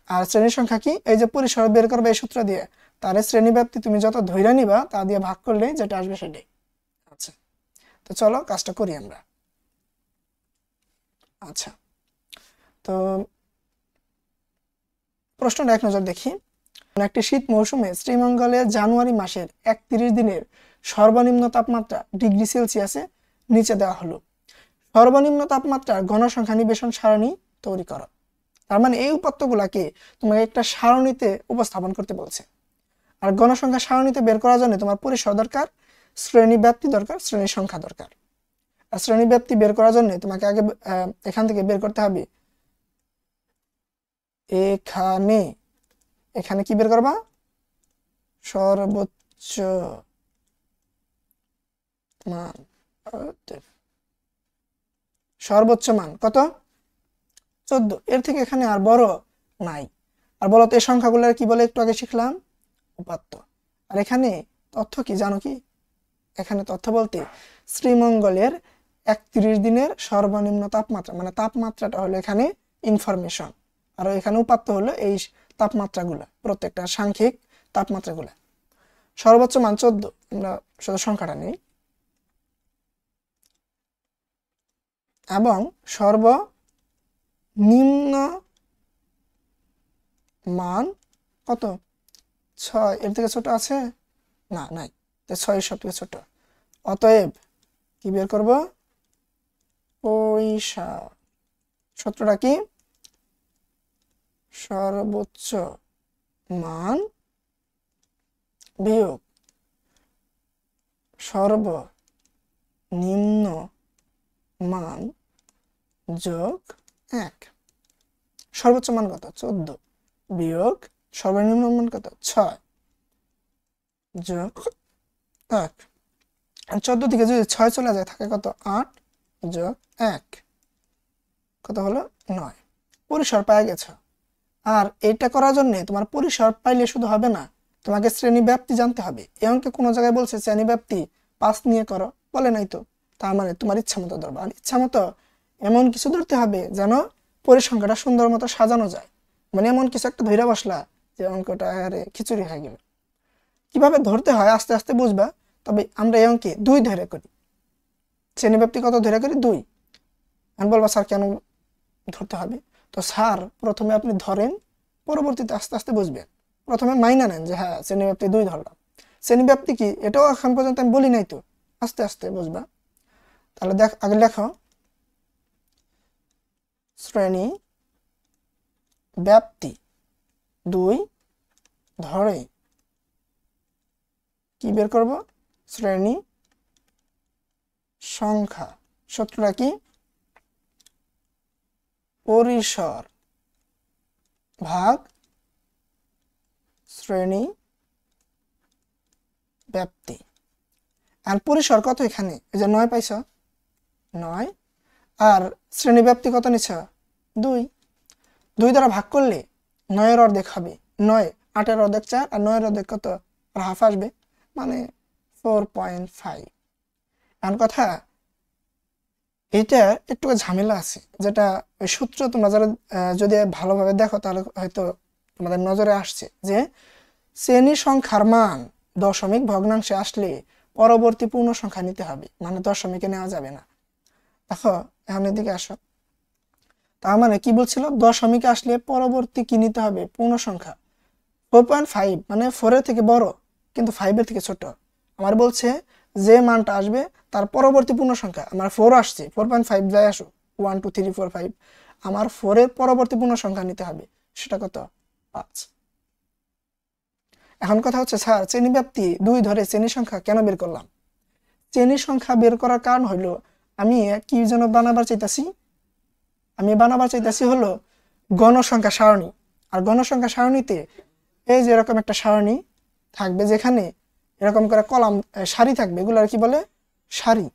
আর শ্রেণী সংখ্যা কি, এই যে পরিসর বের করবে এই সূত্র দিয়ে, তার শ্রেণীব্যাপ্তি তুমি যত ধৈর্য নিবা তা দিয়ে ভাগ করলে যেটা আসবে সেটাই। আচ্ছা, তো চলো কাজটা করি আমরা। আচ্ছা, তো প্রশ্নটা এক নজর দেখি। একটি শীত মৌসুমে শ্রীমঙ্গলে জানুয়ারি মাসের 31 দিনের সর্বনিম্ন তাপমাত্রা ডিগ্রি সেলসিয়াসে নিচে দেওয়া হলো। সর্বনিম্ন তাপমাত্রার গণসংখ্যা নিবেশন সারণী তৈরি করো। তার মানে এই উপাত্তগুলাকে তোমাকে একটা সারণীতে উপস্থাপন করতে বলছে। আর গণসংখ্যা সারণীতে বের করার জন্য তোমার পরিসর দরকার, শ্রেণী ব্যাপ্তি দরকার, শ্রেণী সংখ্যা দরকার। আর শ্রেণী ব্যাপ্তি বের করার জন্য তোমাকে আগে এখান থেকে বের করতে হবে, এখানে কি বের করবা, সর্বোচ্চ মান, সর্বোচ্চ মান কত, 14। এর থেকে এখানে আর বড় নাই। আর বলো তো এই সংখ্যাগুলোর কি বলে, একটু আগে শিখলাম, উপাত্ত। আর এখানে তথ্য কি জানো কি, এখানে তথ্য বলতে শ্রীমঙ্গলের 31 দিনের সর্বনিম্ন তাপমাত্রা, মানে তাপমাত্রাটা হলো এখানে ইনফরমেশন, আর এখানে উপাত্ত হলো এই তাপমাত্রাগুলা, প্রত্যেকটা সাংখ্যিক তাপমাত্রাগুলা। সর্বোচ্চ মান 14, আমরা শুধু সংখ্যাটা নেই, এবং সর্বনিম্ন মান কত, 6। এর থেকে ছোট আছে না, নাই, 6 সব থেকে ছোট। অতএব কি বের করব, পরিসর, সূত্রটা কি, সর্বোচ্চ মান বিয়োগ সর্বনিম্ন মান যোগ 1। সর্বোচ্চ মান কত, 14, বিয়োগ সর্বনিম্ন মান কত, 6, যোগ 1। 14 থেকে যদি 6 চলে যায় থাকে কত, 8, যোগ 1, কত হলো 9। পরিসর পাওয়া গেছে। আর এটা করার জন্য তোমার পরিসর পাইলে শুধু হবে না, তোমাকে শ্রেণী ব্যাপ্তি জানতে হবে। এই অঙ্কে কোনো জায়গায় বলছে শ্রেণী ব্যাপ্তি 5 নিয়ে করো, বলে নাই তো। তার মানে তোমার ইচ্ছা মতো ধরবা। আর ইচ্ছা মতো এমন কিছু ধরতে হবে যেন পরিসংখ্যাটা সুন্দর মতো সাজানো যায়। মানে এমন কিছু একটা ধরে বসলা যে অঙ্কটা আরে খিচুড়ি হয়ে গেল। কিভাবে ধরতে হয় আস্তে আস্তে বুঝবা। তবে আমরা এই অঙ্কে 2 ধরে করি। শ্রেণী ব্যাপ্তি কত ধরে করি, 2। আমি বলবো স্যার কেন ধরতে হবে, তো স্যার প্রথমে আপনি ধরেন, পরবর্তীতে আস্তে আস্তে বুঝবেন। প্রথমে মাইনা নেন যে হ্যাঁ শ্রেণী ব্যাপ্তি 2 ধরলাম। শ্রেণী ব্যাপ্তি কি এটাও এখন পর্যন্ত আমি বলি নাই তো, আস্তে আস্তে বুঝবা। তাহলে আগে লেখো, শ্রেণী ব্যাপ্তি 2 ধরে কি বের করব, শ্রেণী সংখ্যা। সূত্রটা কি, পরিসর ভাগ শ্রেণী ব্যাপ্তি। আর পরিসর কত, এখানে এই যে 9 পাইছ, 9। আর শ্রেণী ব্যাপ্তি কত নিচ্ছ, 2। 2 দ্বারা ভাগ করলে 9 এর অর্ধেক হবে, 9, 8 এর অর্ধেক 4, আর 9 এর অর্ধেক কত, হাফ আসবে, মানে 4.5। আর কথা এইটা একটু ঝামেলা আছে, যেটা ওই সূত্র তোমরা যারা যদি ভালোভাবে দেখো তাহলে হয়তো তোমাদের নজরে আসছে, যে শ্রেণী সংখ্যার মান দশমিক ভগ্নাংশে আসলে পরবর্তী পূর্ণ সংখ্যা নিতে হবে, মানে দশমিকে নেওয়া যাবে না। দেখো এখন এদিকে আসো, তার মানে কি বলছিল, দশমিকে আসলে পরবর্তী কি নিতে হবে, পূর্ণ সংখ্যা। 4.5 মানে 4 এর থেকে বড় কিন্তু 5 এর থেকে ছোট। আমার বলছে যে মানটা আসবে তার পরবর্তী পূর্ণ সংখ্যা, আমার 4 আসছে, 4.5 যাই আসো, 1 2 3 4 5, আমার 4 এর পরবর্তী পূর্ণ সংখ্যা নিতে হবে, সেটা কত, 5। এখন কথা হচ্ছে স্যার শ্রেণী ব্যাপ্তি 2 ধরে শ্রেণী সংখ্যা কেন বের করলাম। শ্রেণী সংখ্যা বের করার কারণ হলো আমি কি যেন বানাবার চাইতেছি, হলো গণসংখ্যা সারণী। আর গণসংখ্যা সারণীতে এই যে এরকম একটা সারণী থাকবে, যেখানে এরকম করে কলাম সারি থাকবে, এগুলো আর কি বলে, সারি।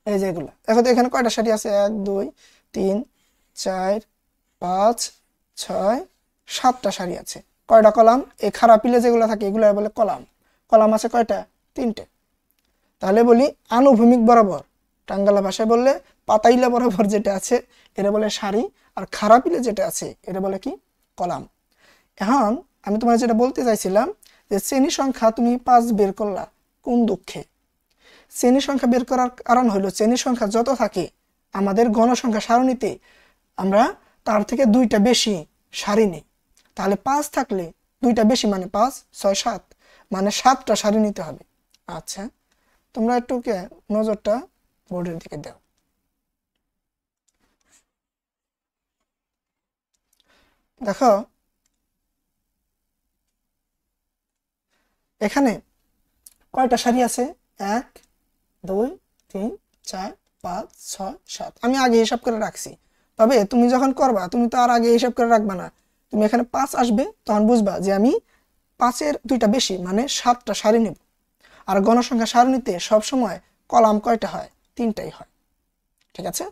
এই যে এগুলো দেখো তো, এখানে কয়টা সারি আছে, 1 2 3 4 5 6 7টা সারি আছে। কয়টা কলাম, এই খারাপ পিলে যেগুলো থাকে এগুলো বলে কলাম। কলাম আছে কয়টা, 3টে। তাহলে বলি আনুভূমিক বরাবর টাঙ্গালা ভাষায় বললে পাতাইলা বরাবর যেটা আছে এটা বলে সারি, আর খারাপিলে যেটা আছে এটা বলে কি কলাম। এখন আমি তোমার যেটা বলতে চাইছিলাম যে শ্রেণী সংখ্যা তুমি 5 বের করলা কোন দুঃখে? শ্রেণী সংখ্যা বের করার কারণ হলো শ্রেণী সংখ্যা যত থাকে আমাদের গণসংখ্যা সারণীতে আমরা তার থেকে 2টা বেশি সারি নিই। তাহলে 5 থাকলে 2টা বেশি মানে 5, 6, 7 মানে 7টা সারি নিতে হবে। আচ্ছা, তোমরা একটু নজরটা বোর্ডের দিকে দাও। দেখো এখানে কয়টা সারি আছে? 1, 2, 3, 4, 5, 6, 7। আমি আগে হিসাব করে রাখছি, তবে তুমি যখন করবা তুমি তো আর আগে হিসাব করে রাখবা না। তুমি এখানে 5 আসবে তখন বুঝবা যে আমি 5-এর 2টা বেশি মানে 7টা সারি নেব। আর গণসংখ্যা সারণীতে সবসময় কলাম কয়টা হয়? 3টাই হয়। ঠিক আছে?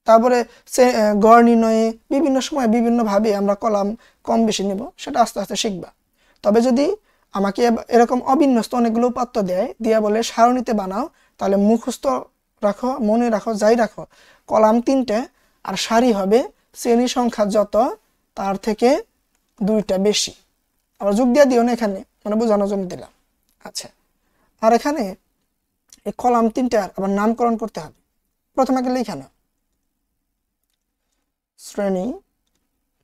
তারপরে গড় নির্ণয়ে বিভিন্ন সময় বিভিন্নভাবে আমরা কলাম কম বেশি নেব, সেটা আস্তে আস্তে শিখবা। তবে যদি আমাকে এরকম অবিন্যস্ত অনেকগুলো উপাত্ত দেয় দিয়া বলে সারণীতে বানাও, তাহলে মুখস্থ রাখো, মনে রাখো, যাই রাখো, কলাম 3টে আর সারি হবে শ্রেণী সংখ্যা যত তার থেকে 2টা বেশি। আবার যোগ দিয়ে দিও না এখানে, মানে বোঝানোর জন্য দিলাম। আচ্ছা, আর এখানে এই কলাম 3টার আবার নামকরণ করতে হবে। প্রথমে আগে লিখে নাও শ্রেণী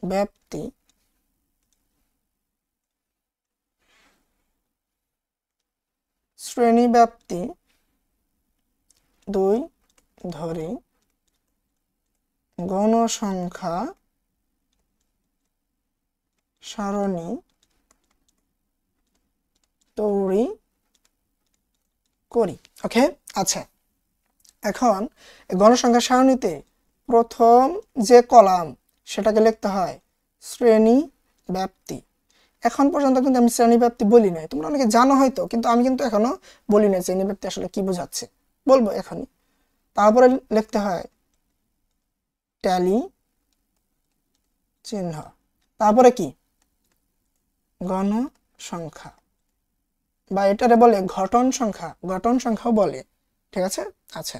ব্যাপ্তি শ্রেণীব্যাপ্তি 2 ধরে গণসংখ্যা সারণী তৈরি করি। ওকে, আচ্ছা, এখন গণসংখ্যা সারণীতে প্রথম যে কলাম সেটাকে লিখতে হয় শ্রেণী ব্যাপ্তি। এখন পর্যন্ত কিন্তু আমি শ্রেণী ব্যাপ্তি বলি নাই, তোমরা অনেকে জানো হয়তো, কিন্তু আমি কিন্তু এখনো বলি নাই শ্রেণী ব্যাপ্তি আসলে কি বোঝাচ্ছে, বলবো এখনই। তারপরে লিখতে হয় ট্যালি চিহ্ন, তারপরে কি গণসংখ্যা, বা এটারে বলে ঘটন সংখ্যা, ঘটন সংখ্যাও বলে। ঠিক আছে? আচ্ছা,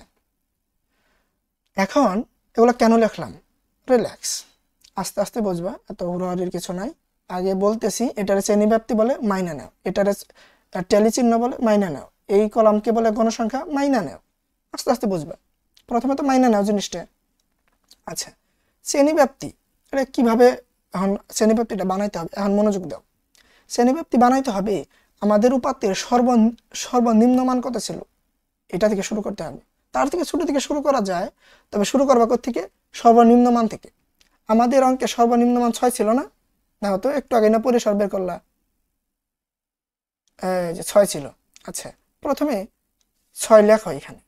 এখন এগুলো কেন লিখলাম? রিল্যাক্স, আস্তে আস্তে বুঝবা, এত হুড়োহুড়ির কিছু নাই। আগে বলতেছি এটারে শ্রেণী ব্যাপ্তি বলে মাইনা নাও, এটারে ট্যালি চিহ্ন বলে মাইনা নাও, এই কলামকে বলে গণসংখ্যা মাইনা নাও, আস্তে আস্তে বুঝবা। প্রথমে তো মাইনা নাও জিনিসটা। আচ্ছা, শ্রেণী ব্যাপ্তি এটা কিভাবে এখন শ্রেণী ব্যাপ্তিটা বানাইতে হবে, এখন মনোযোগ দাও। শ্রেণী ব্যাপ্তি বানাইতে হবে আমাদের উপাত্তের সর্বনিম্ন মান কত ছিল এটা থেকে শুরু করতে হবে। তার থেকে ছোট থেকে শুরু করা যায়, তবে শুরু করবা থেকে সর্বনিম্ন মান থেকে। আমাদের অঙ্কে সর্বনিম্ন মান 6 ছিল না? দেখো তো, একটু আগে না পরিসর বের করলা, যে 6 ছিল। আচ্ছা, প্রথমে 6 লেখো, এখানে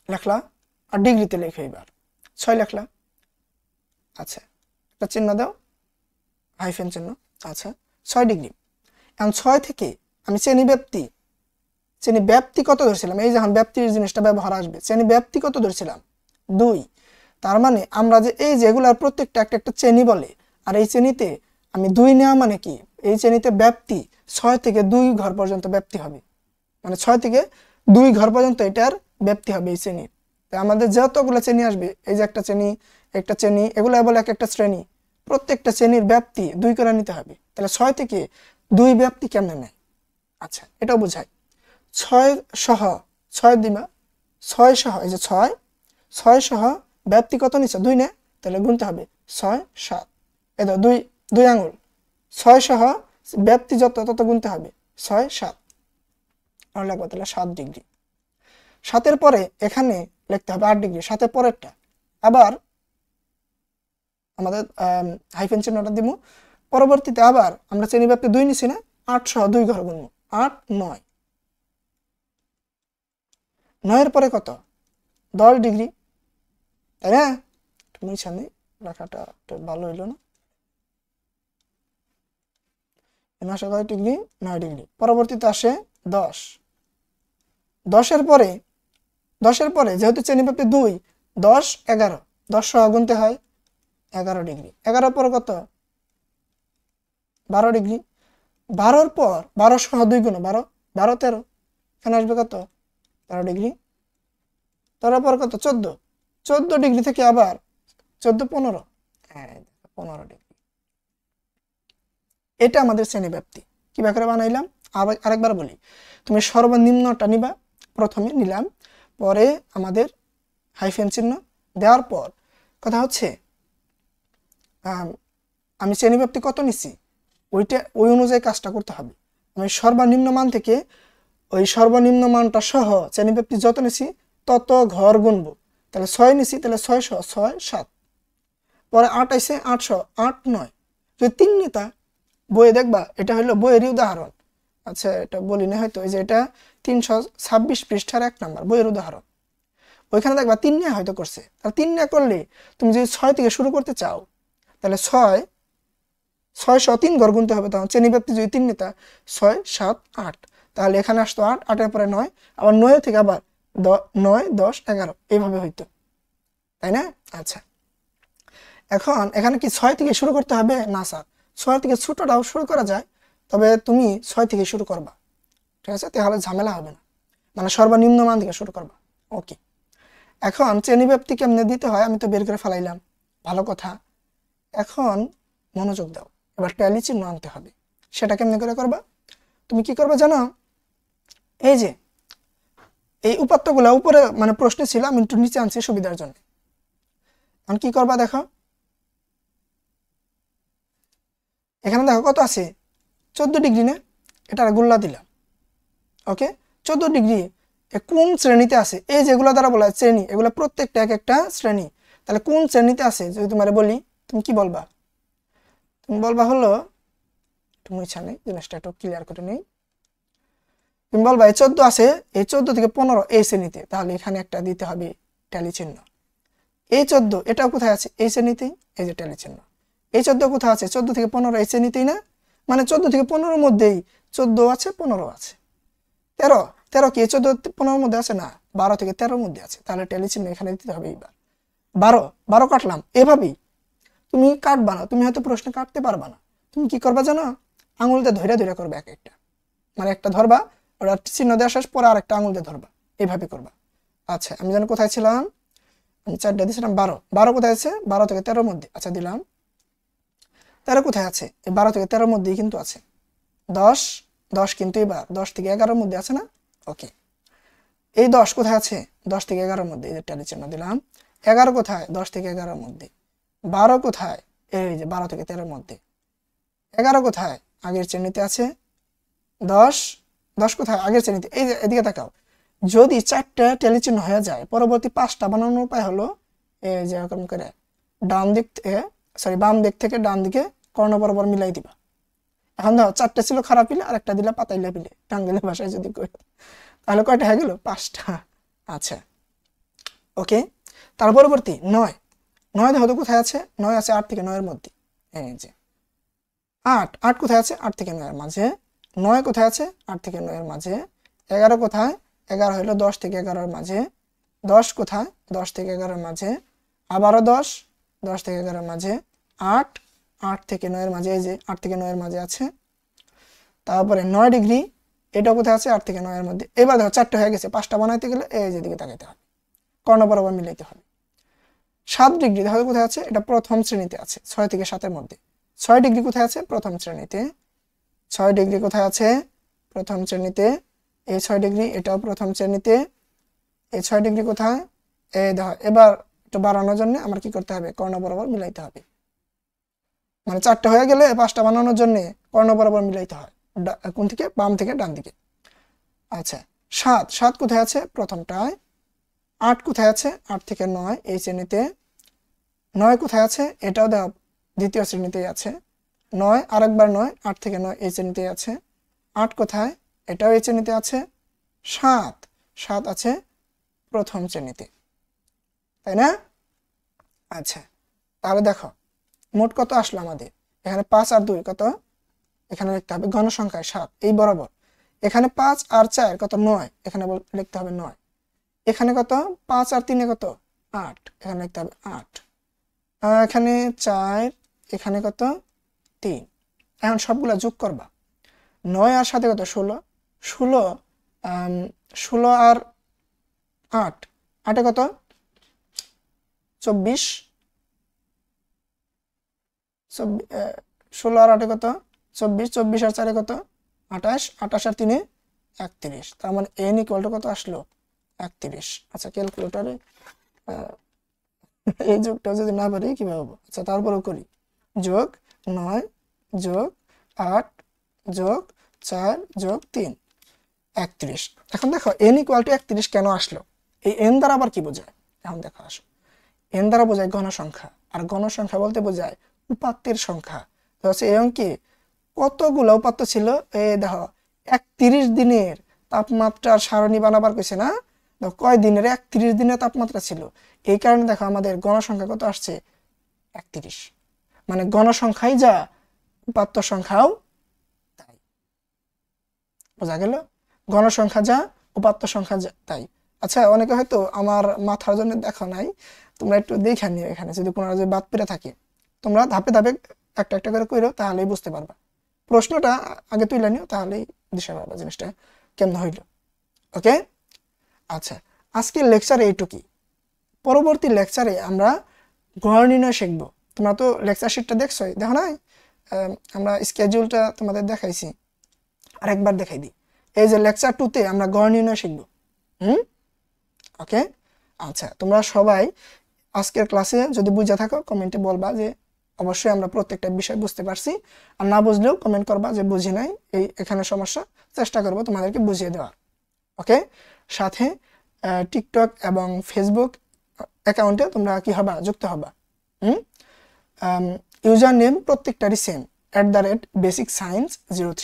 লেখলা, আর ডিগ্রিতে লেখো এবার 6 লেখলা। আচ্ছা, একটা চিহ্ন দাও, হাইফেন চিহ্ন। আচ্ছা, 6 ডিগ্রি। এখন 6 থেকে আমি শ্রেণী ব্যাপ্তি কত ধরছিলাম? এই যখন ব্যাপ্তির জিনিসটা ব্যবহার আসবে, শ্রেণী ব্যাপ্তি কত ধরছিলাম? 2। তার মানে আমরা যে এই যেগুলার প্রত্যেকটা একটা একটা শ্রেণী বলে, আর এই শ্রেণীতে আমি 2 নেওয়া মানে কি, এই শ্রেণীতে ব্যাপ্তি 6 থেকে 2 ঘর পর্যন্ত ব্যাপ্তি হবে, মানে 6 থেকে 2 ঘর পর্যন্ত এটার ব্যাপ্তি হবে এই শ্রেণীর। তাই আমাদের যতগুলো শ্রেণী আসবে, এই যে একটা শ্রেণী, এগুলো বলে এক একটা শ্রেণী, প্রত্যেকটা শ্রেণীর ব্যাপ্তি 2 করে নিতে হবে। তাহলে 6 থেকে 2 ব্যাপ্তি কেমনে নেয়? আচ্ছা, এটাও বোঝায়। 6 সহ 6 দিবা, 6 সহ, এই যে 6 সহ ব্যাপ্তি কত নিচ্ছে? 2 নে, তাহলে গুনতে হবে 6, 7, এই তো 2 আঙুল, 6 সহ ব্যাপ্তি যত তত গুনতে হবে 6, 7, আর লাগবে তাহলে 7 ডিগ্রি। 7-এর পরে এখানে লিখতে হবে 8 ডিগ্রি, 7-এর পরেরটা। আবার আমাদের হাইফেন চিহ্নটা দিব। পরবর্তীতে আবার আমরা শ্রেণী ব্যাপ্তি 2 নিছি না, 8 সহ 2 ঘর গুনবো, 8, 9, 9-এর পরে কত? 10 ডিগ্রি, তাই না? তুমি সামনে লেখাটা ভালো হইলো না, 9 ডিগ্রি, 9 ডিগ্রি। পরবর্তীতে আসে 10, 10-এর পরে যেহেতু শ্রেণীব্যাপ্তি 2, 10, 11, 10 সহ গুনতে হয় 11 ডিগ্রি। 11-এর পর কত? 12 ডিগ্রি। 12-এর পর 12 সহ 2 গুণ 12, 12, 13, এখানে আসবে কত? 13 ডিগ্রি। তারপর কত 14, 14 ডিগ্রি থেকে আবার 14 15, হ্যাঁ 15 ডিগ্রি। এটা আমাদের শ্রেণীব্যাপ্তি। কিভাবে করে বানাইলাম আরেকবার বলি, তুমি সর্বনিম্নটা নিবা, প্রথমে নিলাম, পরে আমাদের হাইফেন চিহ্ন দেওয়ার পর কথা হচ্ছে আমি শ্রেণীব্যাপ্তি কত নিচ্ছি ওই অনুযায়ী কাজটা করতে হবে। আমি সর্বনিম্ন মান থেকে ওই সর্বনিম্ন মানটা সহ শ্রেণীব্যাপ্তি যত নিছি তত ঘর গুনবো। তাহলে 6 নিছি, তাহলে 600, 6 7, পরে 8 আইছে 800, 8 9। যদি 3 নিতা বইয়ে দেখবা, এটা হলো বইয়েরই উদাহরণ। আচ্ছা এটা বলি না হয়তো, এই যে এটা 326 পৃষ্ঠার 1 নাম্বার বইয়ের উদাহরণ। ওইখানে দেখবা 3 নিয়ে হয়তো করছে। আর 3 নিয়ে করলে তুমি যদি 6 থেকে শুরু করতে চাও তাহলে 603 ঘর গুনতে হবে। তখন শ্রেণীব্যাপ্তি যদি 3 নিতা 6 7 8, তাহলে এখানে আসতো 8, 8 এর পরে 9, আবার 9 থেকে আবার 9 10 11 এইভাবে হইতো, তাই না? আচ্ছা এখন এখানে কি 6 থেকে শুরু করতে হবে? না স্যার, 6 থেকে ছোটটাও শুরু করা যায়, তবে তুমি 6 থেকে শুরু করবা, ঠিক আছে? তাহলে ঝামেলা হবে না, মানে সর্বনিম্ন মান থেকে শুরু করবা। ওকে, এখন শ্রেণীব্যাপ্তি কেমনে দিতে হয় আমি তো বের করে ফেলাইলাম, ভালো কথা। এখন মনোযোগ দাও, এবার ট্যালি চিহ্ন আনতে হবে। সেটা কেমনে করে করবা? তুমি কি করবা জানো? এই যে এই উপাত্তগুলো উপরে মানে প্রশ্নে ছিল, আমি একটু নিচে আনছি সুবিধার জন্য। এখন কি করবা দেখো, এখানে দেখো কত আছে 14 ডিগ্রি না, এটা গুল্লা দিলাম। ওকে, 14 ডিগ্রি কোন শ্রেণীতে আছে? এই যেগুলো দ্বারা বলা হয় শ্রেণী, এগুলো প্রত্যেকটা এক একটা শ্রেণী। তাহলে কোন শ্রেণীতে আছে যদি তোমার বলি, তুমি কি বলবা? তুমি বলবা হলো, তুমি ইচ্ছা নেই জিনিসটা একটু ক্লিয়ার করে নেই। তুমি বলবা এই 14 আছে, এই 14 থেকে 15 এই শ্রেণীতে, তাহলে এখানে একটা দিতে হবে ট্যালি চিহ্ন। এই 14 এটাও কোথায় আছে? এই শ্রেণীতেই, এই যে ট্যালি চিহ্ন। এই 14 কোথায় আছে? 14 থেকে 15 এই শ্রেণীতেই না, মানে 14 থেকে 15 মধ্যেই 14 আছে, 15 আছে। 13 কি 14 15 মধ্যে আছে? না, 12 থেকে 13 মধ্যে আছে, তাহলে ট্যালি চিহ্ন এখানে দিতে হবে। এইবার 12 কাটলাম। এভাবেই তুমি কাটবা না, তুমি হয়তো প্রশ্নে কাটতে পারবা না, তুমি কি করবা জানো? আঙুলতে ধরে ধরে করবে এক একটা, মানে একটা ধরবা, ওটা চিহ্ন দেওয়া শেষ, পরে আর একটা আঙুল দিয়ে ধরবা, এইভাবে করবা। আচ্ছা আমি জানি কোথায় ছিলাম, আমি 4টা দিয়েছিলাম। 12 কোথায় আছে? 12 থেকে 13 মধ্যে, আচ্ছা দিলাম। 13 কোথায় আছে? এই 12 থেকে 13 মধ্যেই কিন্তু আছে। 10 কিন্তু এবার 10 থেকে 11 মধ্যে আছে না? ওকে, এই 10 কোথায় আছে? 10 থেকে 11 মধ্যে, এই যে ট্যালি চিহ্ন দিলাম। 11 কোথায়? 10 থেকে 11 মধ্যে। 12 কোথায়? এই যে 12 থেকে 13 মধ্যে। 11 কোথায়? আগের শ্রেণীতে আছে। 10 কোথায়? আগের শ্রেণীতে। এই যে এদিকে তাকাও, যদি 4টা ট্যালি চিহ্ন হয়ে যায়, পরবর্তী 5টা বানানোর উপায় হলো এই যে এরকম করে ডান দিক থেকে বাম দিক থেকে ডান দিকে কর্ণ বরাবর মিলাই দিবা। এখন দেখো 4টা ছিল খারাপ পিলে, আর একটা দিলা পাতাইলা পিলে, টাঙ্গাইলের ভাষায় যদি কই, তাহলে কয়টা হয়ে গেল? 5টা। আচ্ছা ওকে, তার পরবর্তী 9 দেখো তো কোথায় আছে? 9 আছে 8 থেকে 9 এর মধ্যে। এই যে 8 কোথায় আছে? 8 থেকে 9 এর মাঝে। 9 কোথায় আছে? 8 থেকে 9 এর মাঝে। 11 কোথায়? 11 হলো 10 থেকে 11 এর মাঝে। 10 কোথায়? 10 থেকে 11 এর মাঝে। আবারও 10 থেকে 11 এর মাঝে। 8 থেকে 9 এর মাঝে, এই যে 8 থেকে 9 এর মাঝে আছে। তারপরে 9 ডিগ্রি, এটা কোথায় আছে? 8 থেকে 9 এর মধ্যে। এবার দেখো 4টা হয়ে গেছে, 5টা বানাইতে গেলে এই যে দিকে তাকাইতে হবে, কর্ণ বরাবর মিলাইতে হবে। 7 ডিগ্রি দেখো কোথায় আছে? এটা প্রথম শ্রেণীতে আছে, 6 থেকে 7 এর মধ্যে। 6 ডিগ্রি কোথায় আছে? প্রথম শ্রেণীতে। 6 ডিগ্রি কোথায় আছে? প্রথম শ্রেণীতে। এই 6 ডিগ্রি এটাও প্রথম শ্রেণীতে। এই 6 ডিগ্রি কোথায়? এই দেখো, এবার একটু বাড়ানোর জন্য আমার কি করতে হবে? কর্ণ বরাবর মিলাইতে হবে, মানে 4টা হয়ে গেলে 5টা বানানোর জন্য কর্ণ বরাবর মিলাইতে হয়, কোন থেকে? বাম থেকে ডান দিকে। আচ্ছা 7 কোথায় আছে? প্রথমটায়। 8 কোথায় আছে? 8 থেকে 9 এই শ্রেণীতে। 9 কোথায় আছে? এটাও দেখো দ্বিতীয় শ্রেণীতেই আছে। 9 আরেকবার 9, 8 থেকে 9 এই শ্রেণীতেই আছে। 8 কোথায়? এটাও এই শ্রেণীতে আছে। 7 আছে প্রথম শ্রেণীতে, তাই না? আচ্ছা তাহলে দেখো মোট কত আসলো আমাদের? এখানে 5 আর 2 কত? এখানে লিখতে হবে ঘনসংখ্যায় 7 এই বরাবর। এখানে 5 আর 4 কত? 9, এখানে লিখতে হবে 9। এখানে কত? 5 আর 3 কত? 8, এখানে লিখতে হবে 8। এখানে 4, এখানে কত? 3। এখন সবগুলা যোগ করবা। 9 আর 7 কত? 16 আর 8, 8 কত 24, 16 আর 8 কত 24, 24 আর 4 কত 28, 28 আর 3 31। তার মানে n ইকুয়াল টু কত আসলো 31। আচ্ছা ক্যালকুলেটরে এই যোগটা যদি না পারি কিভাবে হবে? আচ্ছা তারপরেও করি, যোগ 9 যোগ 8 যোগ 4 যোগ 3 31। এখন দেখো n ইকুয়াল টু 31 কেন আসলো? এই n দ্বারা আবার কি বোঝায়? এখন দেখো আসো, n দ্বারা বোঝায় গণসংখ্যা, আর গণসংখ্যা বলতে বোঝায় উপাত্তের সংখ্যা। তো হচ্ছে এই অঙ্কে কতগুলো উপাত্ত ছিল? এই দেখো 31 দিনের তাপমাত্রার সারণী বানাবার কইছে না? দেখো কয় দিনের 31 দিনের তাপমাত্রা ছিল, এই কারণে দেখো আমাদের গণসংখ্যা কত আসছে 31। মানে গণসংখ্যাই যা উপাত্ত সংখ্যাও তাই। বোঝা গেল? গণসংখ্যা যা উপাত্ত সংখ্যা যা তাই। আচ্ছা অনেকে হয়তো আমার মাথার জন্য দেখো নাই, তোমরা একটু দেখে নিও, এখানে যদি কোনো যদি বাদ পেরে থাকে তোমরা ধাপে ধাপে একটা একটা করে কইরো, তাহলেই বুঝতে পারবা। প্রশ্নটা আগে তুলে নিও, তাহলেই দিশা পারবা জিনিসটা কেমন হইল। ওকে আচ্ছা, আজকের লেকচারে এইটুকুই। পরবর্তী লেকচারে আমরা গড় নির্ণয় শিখব। তোমরা তো লেকচার শিটটা দেখছোই, দেখো নাই? আমরা স্কেডিউলটা তোমাদের দেখাইছি, আরেকবার দেখাই দিই। এই যে লেকচার 2তে আমরা গড় নির্ণয় শিখব। ওকে আচ্ছা, তোমরা সবাই আজকের ক্লাসে যদি বুঝে থাকো কমেন্টে বলবা যে অবশ্যই আমরা প্রত্যেকটা বিষয় বুঝতে পারছি, আর না বুঝলেও কমেন্ট করবা যে বুঝি নাই, এখানে সমস্যা, চেষ্টা করবো তোমাদেরকে বুঝিয়ে দেওয়ার। ওকে, সাথে টিকটক এবং ফেসবুক অ্যাকাউন্টে তোমরা কি হবা, যুক্ত হবা। ইউজার নেম প্রত্যেকটারই সেম, @basicscience03।